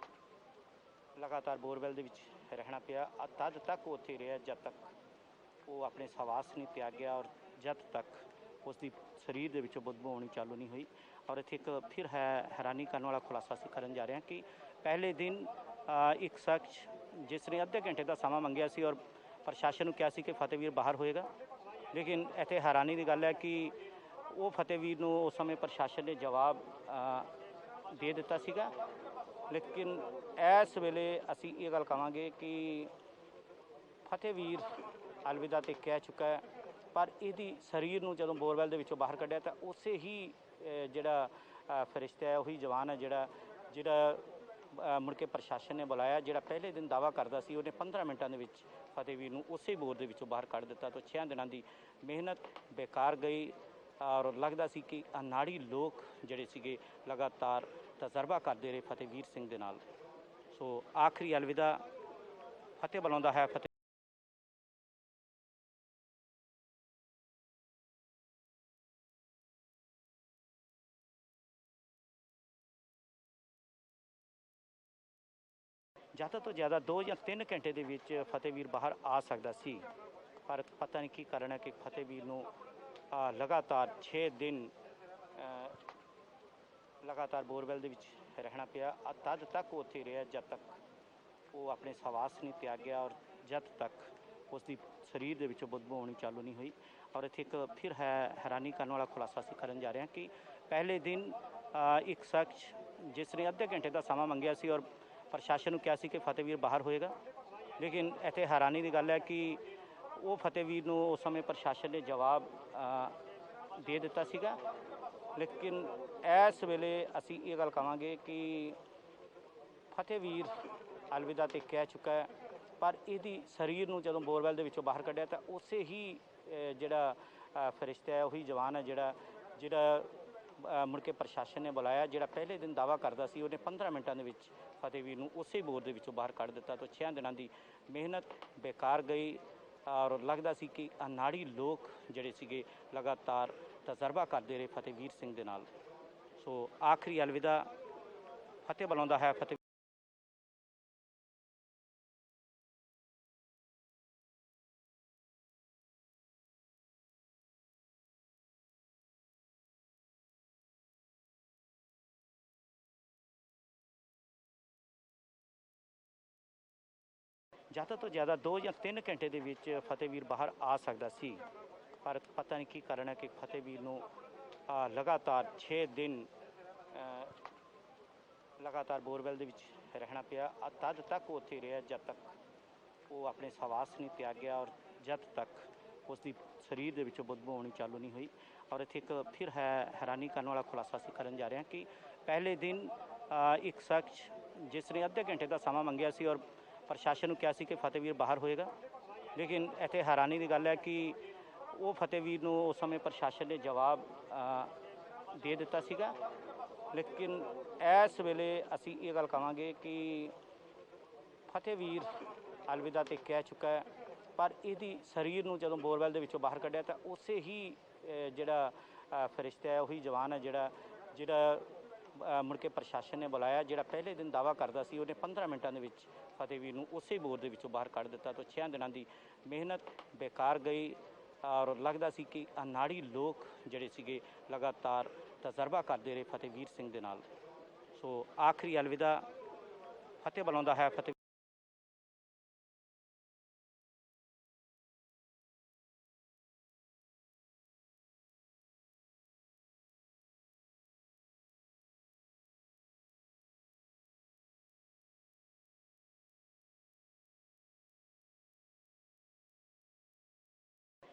ਲਗਾਤਾਰ ਬੋਰਵੈਲ ਦੇ ਵਿੱਚ ਰਹਿਣਾ ਪਿਆ। ਤਦ ਤੱਕ ਉੱਥੇ ਰਿਹਾ ਜਦ ਤੱਕ ਉਹ ਆਪਣੇ ਸਵਾਸ ਨਹੀਂ ਤਿਆਗਿਆ ਔਰ ਜਦ ਤੱਕ ਉਸ ਦੀ ਸਰੀਰ ਦੇ ਵਿੱਚੋਂ ਬਦਬੂ ਆਉਣੀ ਚਾਲੂ ਨਹੀਂ ਹੋਈ। ਔਰ ਇੱਥੇ ਇੱਕ ਫਿਰ ਹੈਰਾਨੀ ਕਰਨ ਵਾਲਾ ਖੁਲਾਸਾ ਅਸੀਂ ਕਰਨ ਜਾ ਰਹੇ ਹਾਂ ਕਿ ਪਹਿਲੇ ਦਿਨ ਇੱਕ ਸ਼ਖਸ ਜਿਸ ਨੇ ਅੱਧੇ ਘੰਟੇ ਦਾ ਸਮਾਂ ਮੰਗਿਆ ਸੀ ਔਰ ਪ੍ਰਸ਼ਾਸਨ ਨੂੰ ਕਿਹਾ ਸੀ ਕਿ ਫਤਿਹਵੀਰ ਬਾਹਰ ਹੋਏਗਾ, ਲੇਕਿਨ ਇੱਥੇ ਹੈਰਾਨੀ ਦੀ ਗੱਲ ਹੈ ਕਿ ਉਹ ਫਤਿਹਵੀਰ ਨੂੰ ਉਸ ਸਮੇਂ ਪ੍ਰਸ਼ਾਸਨ ਨੇ ਜਵਾਬ ਦੇ ਦਿੱਤਾ ਸੀਗਾ। ਲੇਕਿਨ ਇਸ ਵੇਲੇ ਅਸੀਂ ਇਹ ਗੱਲ ਕਹਾਂਗੇ ਕਿ ਫਤਿਹਵੀਰ ਅਲਵਿਦਾ ਤੇ ਕਹਿ ਚੁੱਕਾ ਹੈ। ਪਰ ਇਹਦੀ ਸਰੀਰ ਨੂੰ ਜਦੋਂ ਬੋਰਵੈਲ ਦੇ ਵਿੱਚੋਂ ਬਾਹਰ ਕੱਢਿਆ ਤਾਂ ਉਸੇ ਹੀ ਜਿਹੜਾ ਫਰਿਸ਼ਤਾ ਹੈ, ਉਹੀ ਜਵਾਨ ਹੈ ਜਿਹੜਾ ਮੁੜ ਕੇ ਪ੍ਰਸ਼ਾਸਨ ਨੇ ਬੁਲਾਇਆ, ਜਿਹੜਾ ਪਹਿਲੇ ਦਿਨ ਦਾਅਵਾ ਕਰਦਾ ਸੀ, ਉਹਨੇ 15 ਮਿੰਟਾਂ ਦੇ ਵਿੱਚ ਫਤਿਹਵੀਰ ਨੂੰ ਉਸੇ ਬੋਰ ਦੇ ਵਿੱਚੋਂ ਬਾਹਰ ਕੱਢ ਦਿੱਤਾ। ਤਾਂ 6 ਦਿਨਾਂ ਦੀ ਮਿਹਨਤ ਬੇਕਾਰ ਗਈ। ਔਰ ਲੱਗਦਾ ਸੀ ਕਿ ਅਨਾੜੀ ਲੋਕ ਜਿਹੜੇ ਸੀਗੇ ਲਗਾਤਾਰ ਤਜਰਬਾ ਕਰਦੇ ਰਹੇ ਫਤਿਹਵੀਰ ਸਿੰਘ ਦੇ ਨਾਲ। ਸੋ ਆਖਰੀ ਅਲਵਿਦਾ ਫਤਿਹ ਬੁਲਾਉਂਦਾ ਹੈ ਫਤਿਹ। ਜ਼ਿਆਦਾ ਤੋਂ ਜ਼ਿਆਦਾ 2 ਜਾਂ 3 ਘੰਟੇ ਦੇ ਵਿੱਚ ਫਤਿਹਵੀਰ ਬਾਹਰ ਆ ਸਕਦਾ ਸੀ। ਪਰ ਪਤਾ ਨਹੀਂ ਕੀ ਕਾਰਨ ਹੈ ਕਿ ਫਤਿਹਵੀਰ ਨੂੰ ਲਗਾਤਾਰ 6 ਦਿਨ ਲਗਾਤਾਰ ਬੋਰਵੈਲ ਦੇ ਵਿੱਚ ਰਹਿਣਾ ਪਿਆ। ਤਦ ਤੱਕ ਉੱਥੇ ਰਿਹਾ ਜਦ ਤੱਕ ਉਹ ਆਪਣੇ ਸਵਾਸ ਨਹੀਂ ਤਿਆਗਿਆ ਔਰ ਜਦ ਤੱਕ ਉਸ ਦੀ ਸਰੀਰ ਦੇ ਵਿੱਚੋਂ ਬਦਬੂ ਆਉਣੀ ਚਾਲੂ ਨਹੀਂ ਹੋਈ। ਔਰ ਇੱਥੇ ਇੱਕ ਫਿਰ ਹੈਰਾਨੀ ਕਰਨ ਵਾਲਾ ਖੁਲਾਸਾ ਅਸੀਂ ਕਰਨ ਜਾ ਰਹੇ ਹਾਂ ਕਿ ਪਹਿਲੇ ਦਿਨ ਇੱਕ ਸ਼ਖਸ ਜਿਸ ਨੇ ਅੱਧੇ ਘੰਟੇ ਦਾ ਸਮਾਂ ਮੰਗਿਆ ਸੀ ਔਰ ਪ੍ਰਸ਼ਾਸਨ ਨੂੰ ਕਿਹਾ ਸੀ ਕਿ ਫਤਿਹਵੀਰ ਬਾਹਰ ਹੋਏਗਾ, ਲੇਕਿਨ ਇੱਥੇ ਹੈਰਾਨੀ ਦੀ ਗੱਲ ਹੈ ਕਿ ਉਹ ਫਤਿਹਵੀਰ ਨੂੰ ਉਸ ਸਮੇਂ ਪ੍ਰਸ਼ਾਸਨ ਨੇ ਜਵਾਬ ਦੇ ਦਿੱਤਾ ਸੀਗਾ। ਲੇਕਿਨ ਇਸ ਵੇਲੇ ਅਸੀਂ ਇਹ ਗੱਲ ਕਹਾਂਗੇ ਕਿ ਫਤਿਹਵੀਰ ਅਲਵਿਦਾ ਤੇ ਕਹਿ ਚੁੱਕਾ ਹੈ, ਪਰ ਇਹਦੀ ਸਰੀਰ ਨੂੰ ਜਦੋਂ ਬੋਰਵੈਲ ਦੇ ਵਿੱਚੋਂ ਬਾਹਰ ਕੱਢਿਆ ਤਾਂ ਉਸੇ ਹੀ ਜਿਹੜਾ ਫਰਿਸ਼ਤਾ ਹੈ, ਉਹੀ ਜਵਾਨ ਹੈ ਜਿਹੜਾ ਮੁੜ ਕੇ ਪ੍ਰਸ਼ਾਸਨ ਨੇ ਬੁਲਾਇਆ, ਜਿਹੜਾ ਪਹਿਲੇ ਦਿਨ ਦਾਅਵਾ ਕਰਦਾ ਸੀ, ਉਹਨੇ 15 ਮਿੰਟਾਂ ਦੇ ਵਿੱਚ ਫਤਿਹਵੀਰ ਨੂੰ ਉਸੇ ਬੋਰ ਦੇ ਵਿੱਚੋਂ ਬਾਹਰ ਕੱਢ ਦਿੱਤਾ। ਤਾਂ 6 ਦਿਨਾਂ ਦੀ ਮਿਹਨਤ ਬੇਕਾਰ ਗਈ ਔਰ ਲੱਗਦਾ ਸੀ ਕਿ ਅਨਾੜੀ ਲੋਕ ਜਿਹੜੇ ਸੀਗੇ ਲਗਾਤਾਰ ਤਜਰਬਾ ਕਰਦੇ ਰਹੇ ਫਤਿਹਵੀਰ ਸਿੰਘ ਦੇ ਨਾਲ। ਸੋ ਆਖਰੀ ਅਲਵਿਦਾ ਫਤਿਹ ਬੁਲਾਉਂਦਾ ਹੈ ਫਤਿਹ। ਜ਼ਿਆਦਾ ਤੋਂ ਜ਼ਿਆਦਾ 2 ਜਾਂ 3 ਘੰਟੇ ਦੇ ਵਿੱਚ ਫਤਿਹਵੀਰ ਬਾਹਰ ਆ ਸਕਦਾ ਸੀ, ਪਰ ਪਤਾ ਨਹੀਂ ਕੀ ਕਾਰਨ ਹੈ ਕਿ ਫਤਿਹਵੀਰ ਨੂੰ ਲਗਾਤਾਰ 6 ਦਿਨ ਲਗਾਤਾਰ ਬੋਰਵੈਲ ਦੇ ਵਿੱਚ ਰਹਿਣਾ ਪਿਆ। ਤਦ ਤੱਕ ਉਹ ਉੱਥੇ ਰਿਹਾ ਜਦ ਤੱਕ ਉਹ ਆਪਣੇ ਸਵਾਸ ਨਹੀਂ ਤਿਆਗਿਆ ਔਰ ਜਦ ਤੱਕ ਉਸ ਦੀ ਸਰੀਰ ਦੇ ਵਿੱਚੋਂ ਬਦਬੂ ਆਉਣੀ ਚਾਲੂ ਨਹੀਂ ਹੋਈ। ਔਰ ਇੱਥੇ ਇੱਕ ਫਿਰ ਹੈਰਾਨੀ ਕਰਨ ਵਾਲਾ ਖੁਲਾਸਾ ਅਸੀਂ ਕਰਨ ਜਾ ਰਹੇ ਹਾਂ ਕਿ ਪਹਿਲੇ ਦਿਨ ਇੱਕ ਸ਼ਖਸ ਜਿਸ ਨੇ ਅੱਧੇ ਘੰਟੇ ਦਾ ਸਮਾਂ ਮੰਗਿਆ ਸੀ ਔਰ ਪ੍ਰਸ਼ਾਸਨ ਨੂੰ ਕਿਹਾ ਸੀ ਕਿ ਫਤਿਹਵੀਰ ਬਾਹਰ ਹੋਏਗਾ, ਲੇਕਿਨ ਇੱਥੇ ਹੈਰਾਨੀ ਦੀ ਗੱਲ ਹੈ ਕਿ ਉਹ ਫਤਿਹਵੀਰ ਨੂੰ ਉਸ ਸਮੇਂ ਪ੍ਰਸ਼ਾਸਨ ਨੇ ਜਵਾਬ ਦੇ ਦਿੱਤਾ ਸੀਗਾ। ਲੇਕਿਨ ਇਸ ਵੇਲੇ ਅਸੀਂ ਇਹ ਗੱਲ ਕਹਾਂਗੇ ਕਿ ਫਤਿਹਵੀਰ ਅਲਵਿਦਾ ਤੇ ਕਹਿ ਚੁੱਕਾ ਹੈ, ਪਰ ਇਹਦੀ ਸਰੀਰ ਨੂੰ ਜਦੋਂ ਬੋਰਵੈਲ ਦੇ ਵਿੱਚੋਂ ਬਾਹਰ ਕੱਢਿਆ ਤਾਂ ਉਸੇ ਹੀ ਜਿਹੜਾ ਫਰਿਸ਼ਤਾ ਹੈ, ਉਹੀ ਜਵਾਨ ਹੈ ਜਿਹੜਾ ਮੁੜ ਕੇ ਪ੍ਰਸ਼ਾਸਨ ਨੇ ਬੁਲਾਇਆ, ਜਿਹੜਾ ਪਹਿਲੇ ਦਿਨ ਦਾਅਵਾ ਕਰਦਾ ਸੀ, ਉਹਨੇ 15 ਮਿੰਟਾਂ ਦੇ ਵਿੱਚ ਫਤਿਹਵੀਰ ਨੂੰ ਉਸੇ ਬੋਰ ਦੇ ਵਿੱਚੋਂ ਬਾਹਰ ਕੱਢ ਦਿੱਤਾ। ਤਾਂ 6 ਦਿਨਾਂ ਦੀ ਮਿਹਨਤ ਬੇਕਾਰ ਗਈ ਔਰ ਲੱਗਦਾ ਸੀ ਕਿ ਅਨਾੜੀ ਲੋਕ ਜਿਹੜੇ ਸੀਗੇ ਲਗਾਤਾਰ ਤਜਰਬਾ ਕਰਦੇ ਰਹੇ ਫਤਿਹਵੀਰ ਸਿੰਘ ਦੇ ਨਾਲ। ਸੋ ਆਖਰੀ ਅਲਵਿਦਾ ਫਤਿਹ ਬੁਲਾਉਂਦਾ ਹੈ ਫਤਿਹ।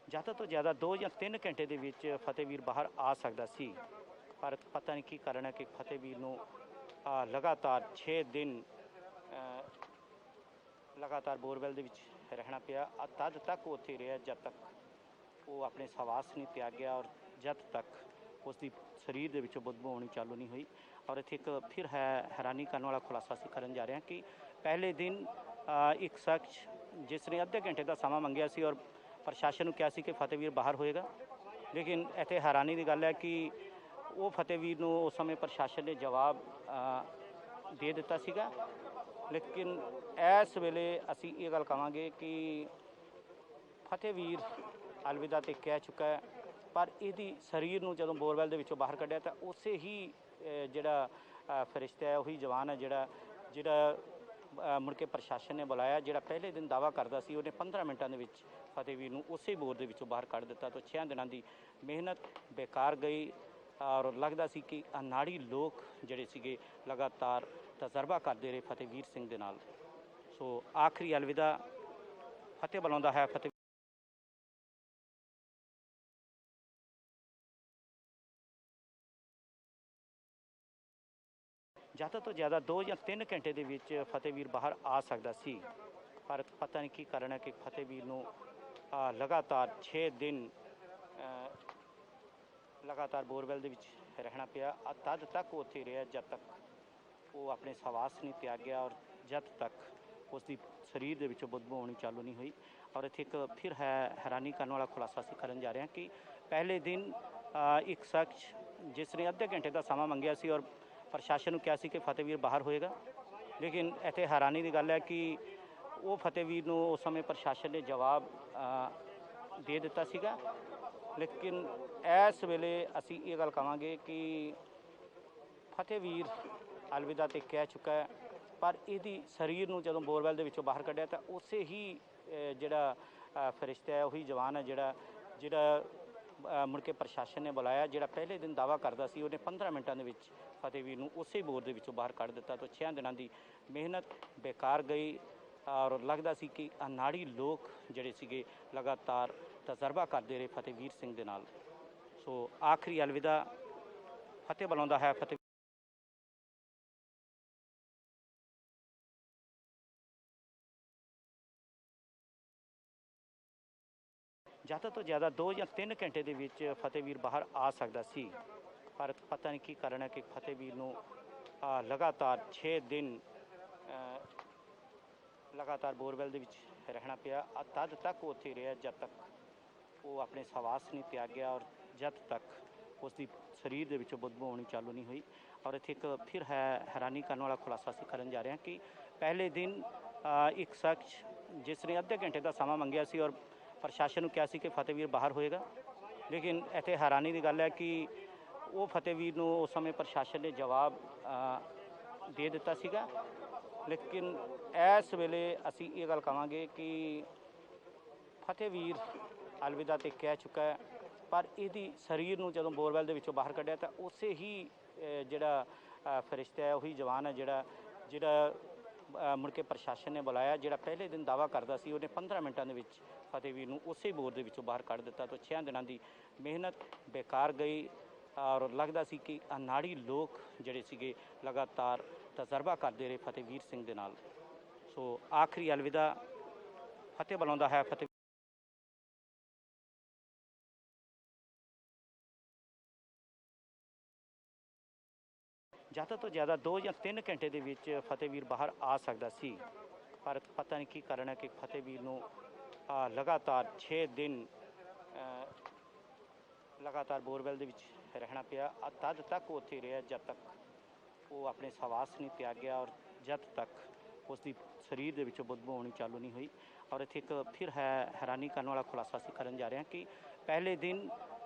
ਜ਼ਿਆਦਾ ਤੋਂ ਜ਼ਿਆਦਾ 2 ਜਾਂ 3 ਘੰਟੇ ਦੇ ਵਿੱਚ ਫਤਿਹਵੀਰ ਬਾਹਰ ਆ ਸਕਦਾ ਸੀ, ਪਰ ਪਤਾ ਨਹੀਂ ਕੀ ਕਾਰਨ ਹੈ ਕਿ ਫਤਿਹਵੀਰ ਨੂੰ ਲਗਾਤਾਰ 6 ਦਿਨ ਲਗਾਤਾਰ ਬੋਰਵੈਲ ਦੇ ਵਿੱਚ ਰਹਿਣਾ ਪਿਆ। ਤਦ ਤੱਕ ਉਹ ਉੱਥੇ ਰਿਹਾ ਜਦ ਤੱਕ ਉਹ ਆਪਣੇ ਸਵਾਸ ਨਹੀਂ ਤਿਆਗਿਆ ਔਰ ਜਦ ਤੱਕ ਉਸ ਦੀ ਸਰੀਰ ਦੇ ਵਿੱਚੋਂ ਬਦਬੂ ਆਉਣੀ ਚਾਲੂ ਨਹੀਂ ਹੋਈ। ਔਰ ਇੱਥੇ ਇੱਕ ਫਿਰ ਹੈਰਾਨੀ ਕਰਨ ਵਾਲਾ ਖੁਲਾਸਾ ਅਸੀਂ ਕਰਨ ਜਾ ਰਹੇ ਹਾਂ ਕਿ ਪਹਿਲੇ ਦਿਨ ਇੱਕ ਸ਼ਖਸ ਜਿਸ ਨੇ ਅੱਧੇ ਘੰਟੇ ਦਾ ਸਮਾਂ ਮੰਗਿਆ ਸੀ ਔਰ ਪ੍ਰਸ਼ਾਸਨ ਨੂੰ ਕਿਹਾ ਸੀ ਕਿ ਫਤਿਹਵੀਰ ਬਾਹਰ ਹੋਏਗਾ, ਲੇਕਿਨ ਇੱਥੇ ਹੈਰਾਨੀ ਦੀ ਗੱਲ ਹੈ ਕਿ ਉਹ ਫਤਿਹਵੀਰ ਨੂੰ ਉਸ ਸਮੇਂ ਪ੍ਰਸ਼ਾਸਨ ਨੇ ਜਵਾਬ ਦੇ ਦਿੱਤਾ ਸੀਗਾ। ਲੇਕਿਨ ਇਸ ਵੇਲੇ ਅਸੀਂ ਇਹ ਗੱਲ ਕਹਾਂਗੇ ਕਿ ਫਤਿਹਵੀਰ ਅਲਵਿਦਾ ਤੇ ਕਹਿ ਚੁੱਕਾ ਹੈ, ਪਰ ਇਹਦੀ ਸਰੀਰ ਨੂੰ ਜਦੋਂ ਬੋਰਵੈਲ ਦੇ ਵਿੱਚੋਂ ਬਾਹਰ ਕੱਢਿਆ ਤਾਂ ਉਸੇ ਹੀ ਜਿਹੜਾ ਫਰਿਸ਼ਤਾ ਹੈ, ਉਹੀ ਜਵਾਨ ਹੈ ਜਿਹੜਾ ਮੁੜ ਕੇ ਪ੍ਰਸ਼ਾਸਨ ਨੇ ਬੁਲਾਇਆ, ਜਿਹੜਾ ਪਹਿਲੇ ਦਿਨ ਦਾਅਵਾ ਕਰਦਾ ਸੀ, ਉਹਨੇ 15 ਮਿੰਟਾਂ ਦੇ ਵਿੱਚ ਫਤਿਹਵੀਰ ਨੂੰ ਉਸੇ ਬੋਰ ਦੇ ਵਿੱਚੋਂ ਬਾਹਰ ਕੱਢ ਦਿੱਤਾ। ਤਾਂ 6 ਦਿਨਾਂ ਦੀ ਮਿਹਨਤ ਬੇਕਾਰ ਗਈ ਔਰ ਲੱਗਦਾ ਸੀ ਕਿ ਅਨਾੜੀ ਲੋਕ ਜਿਹੜੇ ਸੀਗੇ ਲਗਾਤਾਰ ਤਜਰਬਾ ਕਰਦੇ ਰਹੇ ਫਤਿਹਵੀਰ ਸਿੰਘ ਦੇ ਨਾਲ। ਸੋ ਆਖਰੀ ਅਲਵਿਦਾ ਫਤਿਹ ਬੁਲਾਉਂਦਾ ਹੈ ਫਤਿਹ। ਜ਼ਿਆਦਾ ਤੋਂ ਜ਼ਿਆਦਾ 2 ਜਾਂ 3 ਘੰਟੇ ਦੇ ਵਿੱਚ ਫਤਿਹਵੀਰ ਬਾਹਰ ਆ ਸਕਦਾ ਸੀ, ਪਰ ਪਤਾ ਨਹੀਂ ਕੀ ਕਾਰਨ ਹੈ ਕਿ ਫਤਿਹਵੀਰ ਨੂੰ ਲਗਾਤਾਰ 6 ਦਿਨ ਲਗਾਤਾਰ ਬੋਰਵੈਲ ਦੇ ਵਿੱਚ ਰਹਿਣਾ ਪਿਆ। ਤਦ ਤੱਕ ਉਹ ਉੱਥੇ ਰਿਹਾ ਜਦ ਤੱਕ ਉਹ ਆਪਣੇ ਸਵਾਸ ਨਹੀਂ ਤਿਆਗਿਆ ਔਰ ਜਦ ਤੱਕ ਉਸ ਦੀ ਸਰੀਰ ਦੇ ਵਿੱਚੋਂ ਬਦਬੂ ਆਉਣੀ ਚਾਲੂ ਨਹੀਂ ਹੋਈ। ਔਰ ਇੱਥੇ ਇੱਕ ਫਿਰ ਹੈਰਾਨੀ ਕਰਨ ਵਾਲਾ ਖੁਲਾਸਾ ਅਸੀਂ ਕਰਨ ਜਾ ਰਹੇ ਹਾਂ ਕਿ ਪਹਿਲੇ ਦਿਨ ਇੱਕ ਸ਼ਖਸ ਜਿਸ ਨੇ ਅੱਧੇ ਘੰਟੇ ਦਾ ਸਮਾਂ ਮੰਗਿਆ ਸੀ ਔਰ ਪ੍ਰਸ਼ਾਸਨ ਨੂੰ ਕਿਹਾ ਸੀ ਕਿ ਫਤਿਹਵੀਰ ਬਾਹਰ ਹੋਏਗਾ, ਲੇਕਿਨ ਇੱਥੇ ਹੈਰਾਨੀ ਦੀ ਗੱਲ ਹੈ ਕਿ ਉਹ ਫਤਿਹਵੀਰ ਨੂੰ ਉਸ ਸਮੇਂ ਪ੍ਰਸ਼ਾਸਨ ਨੇ ਜਵਾਬ ਦੇ ਦਿੱਤਾ ਸੀਗਾ। ਲੇਕਿਨ ਇਸ ਵੇਲੇ ਅਸੀਂ ਇਹ ਗੱਲ ਕਹਾਂਗੇ ਕਿ ਫਤਿਹਵੀਰ ਅਲਵਿਦਾ ਤੇ ਕਹਿ ਚੁੱਕਾ ਹੈ, ਪਰ ਇਹਦੀ ਸਰੀਰ ਨੂੰ ਜਦੋਂ ਬੋਰਵੈਲ ਦੇ ਵਿੱਚੋਂ ਬਾਹਰ ਕੱਢਿਆ ਤਾਂ ਉਸੇ ਹੀ ਜਿਹੜਾ ਫਰਿਸ਼ਤਾ ਹੈ, ਉਹੀ ਜਵਾਨ ਹੈ ਜਿਹੜਾ ਮੁੜ ਕੇ ਪ੍ਰਸ਼ਾਸਨ ਨੇ ਬੁਲਾਇਆ। ਜਿਹੜਾ ਪਹਿਲੇ ਦਿਨ ਦਾਅਵਾ ਕਰਦਾ ਸੀ, ਉਹਨੇ 15 ਮਿੰਟਾਂ ਦੇ ਵਿੱਚ ਫਤਿਹਵੀਰ ਨੂੰ ਉਸੇ ਬੋਰ ਦੇ ਵਿੱਚੋਂ ਬਾਹਰ ਕੱਢ ਦਿੱਤਾ। ਤਾਂ 6 ਦਿਨਾਂ ਦੀ ਮਿਹਨਤ ਬੇਕਾਰ ਗਈ ਔਰ ਲੱਗਦਾ ਸੀ ਕਿ ਅਨਾੜੀ ਲੋਕ ਜਿਹੜੇ ਸੀਗੇ ਲਗਾਤਾਰ ਤਜਰਬਾ ਕਰਦੇ ਰਹੇ ਫਤਿਹਵੀਰ ਸਿੰਘ ਦੇ ਨਾਲ। ਸੋ ਆਖਰੀ ਅਲਵਿਦਾ ਫਤਿਹ ਬੁਲਾਉਂਦਾ ਹੈ ਫਤਿਹ। ਜ਼ਿਆਦਾ ਤੋਂ ਜ਼ਿਆਦਾ 2 ਜਾਂ 3 ਘੰਟੇ ਦੇ ਵਿੱਚ ਫਤਿਹਵੀਰ ਬਾਹਰ ਆ ਸਕਦਾ ਸੀ, ਪਰ ਪਤਾ ਨਹੀਂ ਕੀ ਕਾਰਨ ਹੈ ਕਿ ਫਤਿਹਵੀਰ ਨੂੰ ਲਗਾਤਾਰ 6 ਦਿਨ ਲਗਾਤਾਰ ਬੋਰਵੈਲ ਦੇ ਵਿੱਚ ਰਹਿਣਾ ਪਿਆ। ਤਦ ਤੱਕ ਉਹ ਉੱਥੇ ਰਿਹਾ ਜਦ ਤੱਕ ਉਹ ਆਪਣੇ ਸਵਾਸ ਨਹੀਂ ਤਿਆਗਿਆ ਔਰ ਜਦ ਤੱਕ ਉਸ ਦੀ ਸਰੀਰ ਦੇ ਵਿੱਚੋਂ ਬਦਬੂ ਆਉਣੀ ਚਾਲੂ ਨਹੀਂ ਹੋਈ। ਔਰ ਇੱਥੇ ਇੱਕ ਫਿਰ ਹੈਰਾਨੀ ਕਰਨ ਵਾਲਾ ਖੁਲਾਸਾ ਅਸੀਂ ਕਰਨ ਜਾ ਰਹੇ ਹਾਂ ਕਿ ਪਹਿਲੇ ਦਿਨ ਇੱਕ ਸ਼ਖਸ ਜਿਸ ਨੇ ਅੱਧੇ ਘੰਟੇ ਦਾ ਸਮਾਂ ਮੰਗਿਆ ਸੀ ਔਰ ਪ੍ਰਸ਼ਾਸਨ ਨੂੰ ਕਿਹਾ ਸੀ ਕਿ ਫਤਿਹਵੀਰ ਬਾਹਰ ਹੋਏਗਾ, ਲੇਕਿਨ ਇੱਥੇ ਹੈਰਾਨੀ ਦੀ ਗੱਲ ਹੈ ਕਿ ਉਹ ਫਤਿਹਵੀਰ ਨੂੰ ਉਸ ਸਮੇਂ ਪ੍ਰਸ਼ਾਸਨ ਨੇ ਜਵਾਬ ਦੇ ਦਿੱਤਾ ਸੀਗਾ। ਲੇਕਿਨ ਇਸ ਵੇਲੇ ਅਸੀਂ ਇਹ ਗੱਲ ਕਹਾਂਗੇ ਕਿ ਫਤਿਹਵੀਰ ਅਲਵਿਦਾ ਤੇ ਕਹਿ ਚੁੱਕਾ ਹੈ, ਪਰ ਇਹਦੀ ਸਰੀਰ ਨੂੰ ਜਦੋਂ ਬੋਰਵੈਲ ਦੇ ਵਿੱਚੋਂ ਬਾਹਰ ਕੱਢਿਆ ਤਾਂ ਉਸੇ ਹੀ ਜਿਹੜਾ ਫਰਿਸ਼ਤਾ ਹੈ, ਉਹੀ ਜਵਾਨ ਹੈ ਜਿਹੜਾ ਮੁੜ ਕੇ ਪ੍ਰਸ਼ਾਸਨ ਨੇ ਬੁਲਾਇਆ। ਜਿਹੜਾ ਪਹਿਲੇ ਦਿਨ ਦਾਅਵਾ ਕਰਦਾ ਸੀ, ਉਹਨੇ 15 ਮਿੰਟਾਂ ਦੇ ਵਿੱਚ ਫਤਿਹਵੀਰ ਨੂੰ ਉਸੇ ਬੋਰ ਦੇ ਵਿੱਚੋਂ ਬਾਹਰ ਕੱਢ ਦਿੱਤਾ। ਤਾਂ 6 ਦਿਨਾਂ ਦੀ ਮਿਹਨਤ ਬੇਕਾਰ ਗਈ ਔਰ ਲੱਗਦਾ ਸੀ ਕਿ ਅਨਾੜੀ ਲੋਕ ਜਿਹੜੇ ਸੀਗੇ ਲਗਾਤਾਰ ਤਜਰਬਾ ਕਰਦੇ ਰਹੇ ਫਤਿਹਵੀਰ ਸਿੰਘ ਦੇ ਨਾਲ। ਸੋ ਆਖਰੀ ਅਲਵਿਦਾ ਫਤਿਹ ਬੁਲਾਉਂਦਾ ਹੈ ਫਤਿਹ। ਜ਼ਿਆਦਾ ਤੋਂ ਜ਼ਿਆਦਾ 2 ਜਾਂ 3 ਘੰਟੇ ਦੇ ਵਿੱਚ ਫਤਿਹਵੀਰ ਬਾਹਰ ਆ ਸਕਦਾ ਸੀ, ਪਰ ਪਤਾ ਨਹੀਂ ਕੀ ਕਾਰਨ ਹੈ ਕਿ ਫਤਿਹਵੀਰ ਨੂੰ ਲਗਾਤਾਰ 6 ਦਿਨ ਲਗਾਤਾਰ ਬੋਰਵੈਲ ਦੇ ਵਿੱਚ ਰਹਿਣਾ ਪਿਆ। ਤਦ ਤੱਕ ਉਹ ਉੱਥੇ ਰਿਹਾ ਜਦ ਤੱਕ ਉਹ ਆਪਣੇ ਸਵਾਸ ਨਹੀਂ ਤਿਆਗਿਆ ਔਰ ਜਦ ਤੱਕ ਉਸ ਦੀ ਸਰੀਰ ਦੇ ਵਿੱਚੋਂ ਬਦਬੂ ਆਉਣੀ ਚਾਲੂ ਨਹੀਂ ਹੋਈ। ਔਰ ਇੱਥੇ ਇੱਕ ਫਿਰ ਹੈਰਾਨੀ ਕਰਨ ਵਾਲਾ ਖੁਲਾਸਾ ਅਸੀਂ ਕਰਨ ਜਾ ਰਹੇ ਹਾਂ ਕਿ ਪਹਿਲੇ ਦਿਨ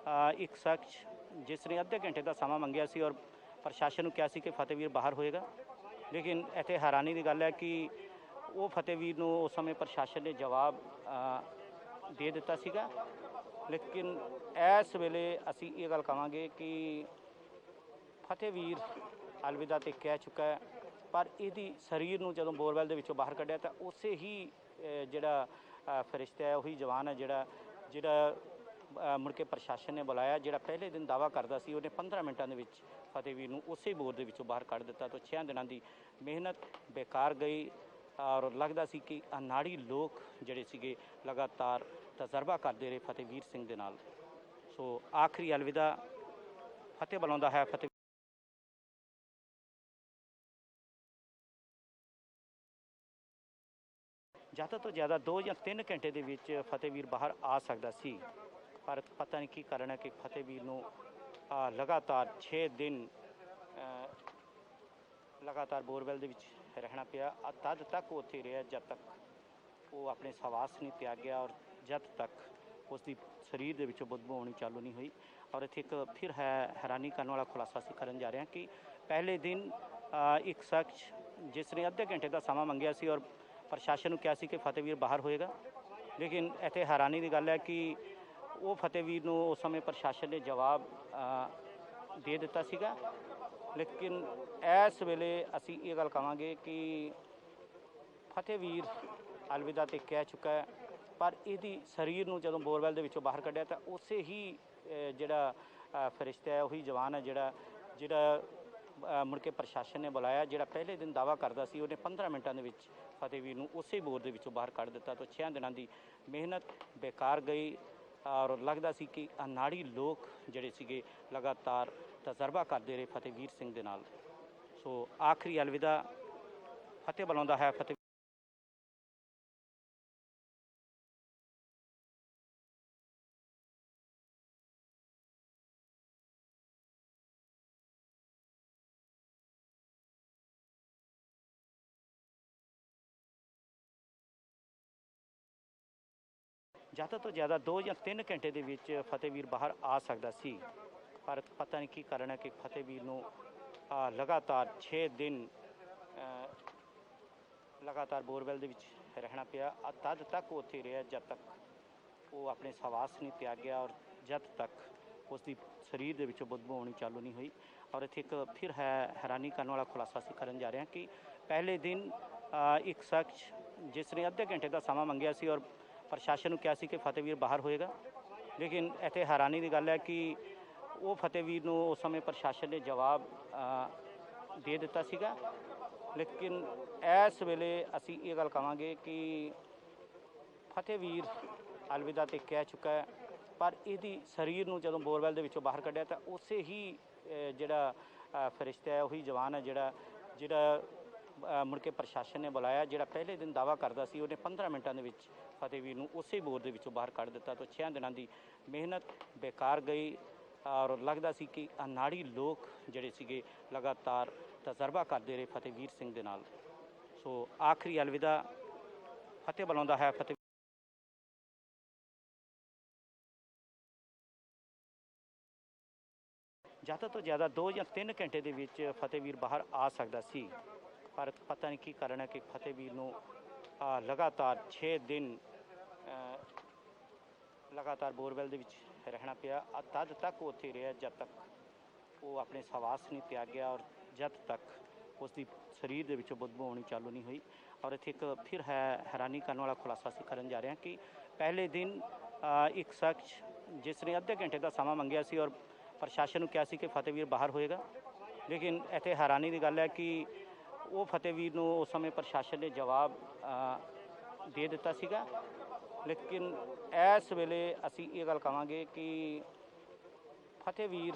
ਇੱਕ ਸ਼ਖਸ ਜਿਸ ਨੇ ਅੱਧੇ ਘੰਟੇ ਦਾ ਸਮਾਂ ਮੰਗਿਆ ਸੀ ਔਰ ਪ੍ਰਸ਼ਾਸਨ ਨੂੰ ਕਿਹਾ ਸੀ ਕਿ ਫਤਿਹਵੀਰ ਬਾਹਰ ਹੋਏਗਾ, ਲੇਕਿਨ ਇੱਥੇ ਹੈਰਾਨੀ ਦੀ ਗੱਲ ਹੈ ਕਿ ਉਹ ਫਤਿਹਵੀਰ ਨੂੰ ਉਸ ਸਮੇਂ ਪ੍ਰਸ਼ਾਸਨ ਨੇ ਜਵਾਬ ਦੇ ਦਿੱਤਾ ਸੀਗਾ। ਲੇਕਿਨ ਇਸ ਵੇਲੇ ਅਸੀਂ ਇਹ ਗੱਲ ਕਹਾਂਗੇ ਕਿ ਫਤਿਹਵੀਰ ਅਲਵਿਦਾ ਤੇ ਕਹਿ ਚੁੱਕਾ ਹੈ, ਪਰ ਇਹਦੀ ਸਰੀਰ ਨੂੰ ਜਦੋਂ ਬੋਰਵੈਲ ਦੇ ਵਿੱਚੋਂ ਬਾਹਰ ਕੱਢਿਆ ਤਾਂ ਉਸੇ ਹੀ ਜਿਹੜਾ ਫਰਿਸ਼ਤਾ ਹੈ, ਉਹੀ ਜਵਾਨ ਹੈ ਜਿਹੜਾ ਮੁੜ ਕੇ ਪ੍ਰਸ਼ਾਸਨ ਨੇ ਬੁਲਾਇਆ। ਜਿਹੜਾ ਪਹਿਲੇ ਦਿਨ ਦਾਅਵਾ ਕਰਦਾ ਸੀ, ਉਹਨੇ 15 ਮਿੰਟਾਂ ਦੇ ਵਿੱਚ ਫਤਿਹਵੀਰ ਨੂੰ ਉਸੇ ਬੋਰ ਦੇ ਵਿੱਚੋਂ ਬਾਹਰ ਕੱਢ ਦਿੱਤਾ। ਤਾਂ 6 ਦਿਨਾਂ ਦੀ ਮਿਹਨਤ ਬੇਕਾਰ ਗਈ ਔਰ ਲੱਗਦਾ ਸੀ ਕਿ ਅਨਾੜੀ ਲੋਕ ਜਿਹੜੇ ਸੀਗੇ ਲਗਾਤਾਰ ਤਜਰਬਾ ਕਰਦੇ ਰਹੇ ਫਤਿਹਵੀਰ ਸਿੰਘ ਦੇ ਨਾਲ। ਸੋ ਆਖਰੀ ਅਲਵਿਦਾ ਫਤਿਹ ਬੁਲਾਉਂਦਾ ਹੈ ਫਤਿਹ। ਜ਼ਿਆਦਾ ਤੋਂ ਜ਼ਿਆਦਾ 2 ਜਾਂ 3 ਘੰਟੇ ਦੇ ਵਿੱਚ ਫਤਿਹਵੀਰ ਬਾਹਰ ਆ ਸਕਦਾ ਸੀ, ਪਰ ਪਤਾ ਨਹੀਂ ਕੀ ਕਾਰਨ ਹੈ ਕਿ ਫਤਿਹਵੀਰ ਨੂੰ ਲਗਾਤਾਰ 6 ਦਿਨ ਲਗਾਤਾਰ ਬੋਰਵੈਲ ਦੇ ਵਿੱਚ ਰਹਿਣਾ ਪਿਆ। ਤਦ ਤੱਕ ਉਹ ਉੱਥੇ ਰਿਹਾ ਜਦ ਤੱਕ ਉਹ ਆਪਣੇ ਸਵਾਸ ਨਹੀਂ ਤਿਆਗਿਆ ਔਰ ਜਦ ਤੱਕ ਉਸ ਦੀ ਸਰੀਰ ਦੇ ਵਿੱਚੋਂ ਬਦਬੂ ਆਉਣੀ ਚਾਲੂ ਨਹੀਂ ਹੋਈ। ਔਰ ਇੱਥੇ ਇੱਕ ਫਿਰ ਹੈਰਾਨੀ ਕਰਨ ਵਾਲਾ ਖੁਲਾਸਾ ਅਸੀਂ ਕਰਨ ਜਾ ਰਹੇ ਹਾਂ ਕਿ ਪਹਿਲੇ ਦਿਨ ਇੱਕ ਸ਼ਖਸ ਜਿਸ ਨੇ ਅੱਧੇ ਘੰਟੇ ਦਾ ਸਮਾਂ ਮੰਗਿਆ ਸੀ ਔਰ ਪ੍ਰਸ਼ਾਸਨ ਨੂੰ ਕਿਹਾ ਸੀ ਕਿ ਫਤਿਹਵੀਰ ਬਾਹਰ ਹੋਏਗਾ, ਲੇਕਿਨ ਇੱਥੇ ਹੈਰਾਨੀ ਦੀ ਗੱਲ ਹੈ ਕਿ ਉਹ ਫਤਿਹਵੀਰ ਨੂੰ ਉਸ ਸਮੇਂ ਪ੍ਰਸ਼ਾਸਨ ਨੇ ਜਵਾਬ ਦੇ ਦਿੱਤਾ ਸੀਗਾ। ਲੇਕਿਨ ਇਸ ਵੇਲੇ ਅਸੀਂ ਇਹ ਗੱਲ ਕਹਾਂਗੇ ਕਿ ਫਤਿਹਵੀਰ ਅਲਵਿਦਾ ਤੇ ਕਹਿ ਚੁੱਕਾ ਹੈ, ਪਰ ਇਹਦੀ ਸਰੀਰ ਨੂੰ ਜਦੋਂ ਬੋਰਵੈਲ ਦੇ ਵਿੱਚੋਂ ਬਾਹਰ ਕੱਢਿਆ ਤਾਂ ਉਸੇ ਹੀ ਜਿਹੜਾ ਫਰਿਸ਼ਤਾ ਹੈ, ਉਹੀ ਜਵਾਨ ਹੈ ਜਿਹੜਾ ਮੁੜ ਕੇ ਪ੍ਰਸ਼ਾਸਨ ਨੇ ਬੁਲਾਇਆ। ਜਿਹੜਾ ਪਹਿਲੇ ਦਿਨ ਦਾਅਵਾ ਕਰਦਾ ਸੀ, ਉਹਨੇ 15 ਮਿੰਟਾਂ ਦੇ ਵਿੱਚ ਫਤਿਹਵੀਰ ਨੂੰ ਉਸੇ ਬੋਰ ਦੇ ਵਿੱਚੋਂ ਬਾਹਰ ਕੱਢ ਦਿੱਤਾ। ਤਾਂ 6 ਦਿਨਾਂ ਦੀ ਮਿਹਨਤ ਬੇਕਾਰ ਗਈ ਔਰ ਲੱਗਦਾ ਸੀ ਕਿ ਅਨਾੜੀ ਲੋਕ ਜਿਹੜੇ ਸੀਗੇ ਲਗਾਤਾਰ ਤਜਰਬਾ ਕਰਦੇ ਰਹੇ ਫਤਿਹਵੀਰ ਸਿੰਘ ਦੇ ਨਾਲ। ਸੋ ਆਖਰੀ ਅਲਵਿਦਾ ਫਤਿਹ ਬੁਲਾਉਂਦਾ ਹੈ ਫਤਿਹ। ਜ਼ਿਆਦਾ ਤੋਂ ਜ਼ਿਆਦਾ 2 ਜਾਂ 3 ਘੰਟੇ ਦੇ ਵਿੱਚ ਫਤਿਹਵੀਰ ਬਾਹਰ ਆ ਸਕਦਾ ਸੀ, ਪਰ ਪਤਾ ਨਹੀਂ ਕੀ ਕਾਰਨ ਹੈ ਕਿ ਫਤਿਹਵੀਰ ਨੂੰ ਲਗਾਤਾਰ 6 ਦਿਨ ਲਗਾਤਾਰ ਬੋਰਵੈਲ ਦੇ ਵਿੱਚ ਰਹਿਣਾ ਪਿਆ। ਤਦ ਤੱਕ ਉਹ ਉੱਥੇ ਰਿਹਾ ਜਦ ਤੱਕ ਉਹ ਆਪਣੇ ਸਵਾਸ ਨਹੀਂ ਤਿਆਗਿਆ ਔਰ ਜਦ ਤੱਕ ਉਸ ਦੀ ਸਰੀਰ ਦੇ ਵਿੱਚੋਂ ਬਦਬੂ ਆਉਣੀ ਚਾਲੂ ਨਹੀਂ ਹੋਈ। ਔਰ ਇੱਥੇ ਇੱਕ ਫਿਰ ਹੈਰਾਨੀ ਕਰਨ ਵਾਲਾ ਖੁਲਾਸਾ ਅਸੀਂ ਕਰਨ ਜਾ ਰਹੇ ਹਾਂ ਕਿ ਪਹਿਲੇ ਦਿਨ ਇੱਕ ਸ਼ਖਸ ਜਿਸ ਨੇ ਅੱਧੇ ਘੰਟੇ ਦਾ ਸਮਾਂ ਮੰਗਿਆ ਸੀ ਔਰ ਪ੍ਰਸ਼ਾਸਨ ਨੂੰ ਕਿਹਾ ਸੀ ਕਿ ਫਤਿਹਵੀਰ ਬਾਹਰ ਹੋਏਗਾ, ਲੇਕਿਨ ਇੱਥੇ ਹੈਰਾਨੀ ਦੀ ਗੱਲ ਹੈ ਕਿ ਉਹ ਫਤਿਹਵੀਰ ਨੂੰ ਉਸ ਸਮੇਂ ਪ੍ਰਸ਼ਾਸਨ ਨੇ ਜਵਾਬ ਦੇ ਦਿੱਤਾ ਸੀਗਾ। ਲੇਕਿਨ ਇਸ ਵੇਲੇ ਅਸੀਂ ਇਹ ਗੱਲ ਕਹਾਂਗੇ ਕਿ ਫਤਿਹਵੀਰ ਅਲਵਿਦਾ ਤੇ ਕਹਿ ਚੁੱਕਾ ਹੈ, ਪਰ ਇਹਦੀ ਸਰੀਰ ਨੂੰ ਜਦੋਂ ਬੋਰਵੈਲ ਦੇ ਵਿੱਚੋਂ ਬਾਹਰ ਕੱਢਿਆ ਤਾਂ ਉਸੇ ਹੀ ਜਿਹੜਾ ਫਰਿਸ਼ਤਾ ਹੈ, ਉਹੀ ਜਵਾਨ ਹੈ ਜਿਹੜਾ ਮੁੜ ਕੇ ਪ੍ਰਸ਼ਾਸਨ ਨੇ ਬੁਲਾਇਆ, ਜਿਹੜਾ ਪਹਿਲੇ ਦਿਨ ਦਾਅਵਾ ਕਰਦਾ ਸੀ, ਉਹਨੇ 15 ਮਿੰਟਾਂ ਦੇ ਵਿੱਚ ਫਤਿਹਵੀਰ ਨੂੰ ਉਸੇ ਬੋਰ ਦੇ ਵਿੱਚੋਂ ਬਾਹਰ ਕੱਢ ਦਿੱਤਾ। ਤਾਂ 6 ਦਿਨਾਂ ਦੀ ਮਿਹਨਤ ਬੇਕਾਰ ਗਈ ਔਰ ਲੱਗਦਾ ਸੀ ਕਿ ਅਨਾੜੀ ਲੋਕ ਜਿਹੜੇ ਸੀਗੇ ਲਗਾਤਾਰ ਤਜਰਬਾ ਕਰਦੇ ਰਹੇ ਫਤਿਹਵੀਰ ਸਿੰਘ ਦੇ ਨਾਲ। ਸੋ ਆਖਰੀ ਅਲਵਿਦਾ ਫਤਿਹ ਬੁਲਾਉਂਦਾ ਹੈ ਫਤਿਹ ਜ਼ਿਆਦਾ ਤੋਂ ਜ਼ਿਆਦਾ 2 ਜਾਂ 3 ਘੰਟੇ ਦੇ ਵਿੱਚ ਫਤਿਹਵੀਰ ਬਾਹਰ ਆ ਸਕਦਾ ਸੀ, ਪਰ ਪਤਾ ਨਹੀਂ ਕੀ ਕਾਰਨ ਹੈ ਕਿ ਫਤਿਹਵੀਰ ਨੂੰ ਲਗਾਤਾਰ 6 ਦਿਨ ਲਗਾਤਾਰ ਬੋਰਵੈਲ ਦੇ ਵਿੱਚ ਰਹਿਣਾ ਪਿਆ। ਤਦ ਤੱਕ ਉਹ ਉੱਥੇ ਰਿਹਾ ਜਦ ਤੱਕ ਉਹ ਆਪਣੇ ਸਵਾਸ ਨਹੀਂ ਤਿਆਗਿਆ ਔਰ ਜਦ ਤੱਕ ਉਸ ਦੀ ਸਰੀਰ ਦੇ ਵਿੱਚੋਂ ਬਦਬੂ ਆਉਣੀ ਚਾਲੂ ਨਹੀਂ ਹੋਈ। ਔਰ ਇੱਥੇ ਇੱਕ ਫਿਰ ਹੈਰਾਨੀ ਕਰਨ ਵਾਲਾ ਖੁਲਾਸਾ ਅਸੀਂ ਕਰਨ ਜਾ ਰਹੇ ਹਾਂ ਕਿ ਪਹਿਲੇ ਦਿਨ ਇੱਕ ਸ਼ਖਸ ਜਿਸ ਨੇ ਅੱਧੇ ਘੰਟੇ ਦਾ ਸਮਾਂ ਮੰਗਿਆ ਸੀ ਔਰ ਪ੍ਰਸ਼ਾਸਨ ਨੂੰ ਕਿਹਾ ਸੀ ਕਿ ਫਤਿਹਵੀਰ ਬਾਹਰ ਹੋਏਗਾ, ਲੇਕਿਨ ਇੱਥੇ ਹੈਰਾਨੀ ਦੀ ਗੱਲ ਹੈ ਕਿ ਉਹ ਫਤਿਹਵੀਰ ਨੂੰ ਉਸ ਸਮੇਂ ਪ੍ਰਸ਼ਾਸਨ ਨੇ ਜਵਾਬ ਦੇ ਦਿੱਤਾ ਸੀਗਾ। ਲੇਕਿਨ ਇਸ ਵੇਲੇ ਅਸੀਂ ਇਹ ਗੱਲ ਕਹਾਂਗੇ ਕਿ ਫਤਿਹਵੀਰ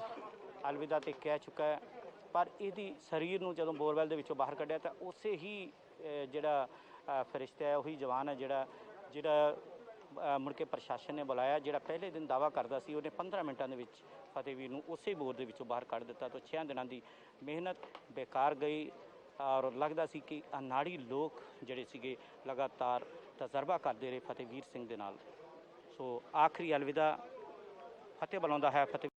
ਅਲਵਿਦਾ ਤੇ ਕਹਿ ਚੁੱਕਾ ਹੈ, ਪਰ ਇਹਦੀ ਸਰੀਰ ਨੂੰ ਜਦੋਂ ਬੋਰਵੈਲ ਦੇ ਵਿੱਚੋਂ ਬਾਹਰ ਕੱਢਿਆ ਤਾਂ ਉਸੇ ਹੀ ਜਿਹੜਾ ਫਰਿਸ਼ਤਾ ਹੈ, ਉਹੀ ਜਵਾਨ ਹੈ ਜਿਹੜਾ ਮੁੜ ਕੇ ਪ੍ਰਸ਼ਾਸਨ ਨੇ ਬੁਲਾਇਆ, ਜਿਹੜਾ ਪਹਿਲੇ ਦਿਨ ਦਾਅਵਾ ਕਰਦਾ ਸੀ, ਉਹਨੇ 15 ਮਿੰਟਾਂ ਦੇ ਵਿੱਚ ਫਤਿਹਵੀਰ ਨੂੰ ਉਸੇ ਬੋਰ ਦੇ ਵਿੱਚੋਂ ਬਾਹਰ ਕੱਢ ਦਿੱਤਾ। ਤਾਂ 6 ਦਿਨਾਂ ਦੀ ਮਿਹਨਤ ਬੇਕਾਰ ਗਈ ਔਰ ਲੱਗਦਾ ਸੀ ਕਿ ਅਨਾੜੀ ਲੋਕ ਜਿਹੜੇ ਸੀਗੇ ਲਗਾਤਾਰ ਤਜਰਬਾ ਕਰਦੇ ਰਹੇ ਫਤਿਹਵੀਰ ਸਿੰਘ ਦੇ ਨਾਲ। ਸੋ ਆਖਰੀ ਅਲਵਿਦਾ ਫਤਿਹ ਬੁਲਾਉਂਦਾ ਹੈ ਫਤਿਹ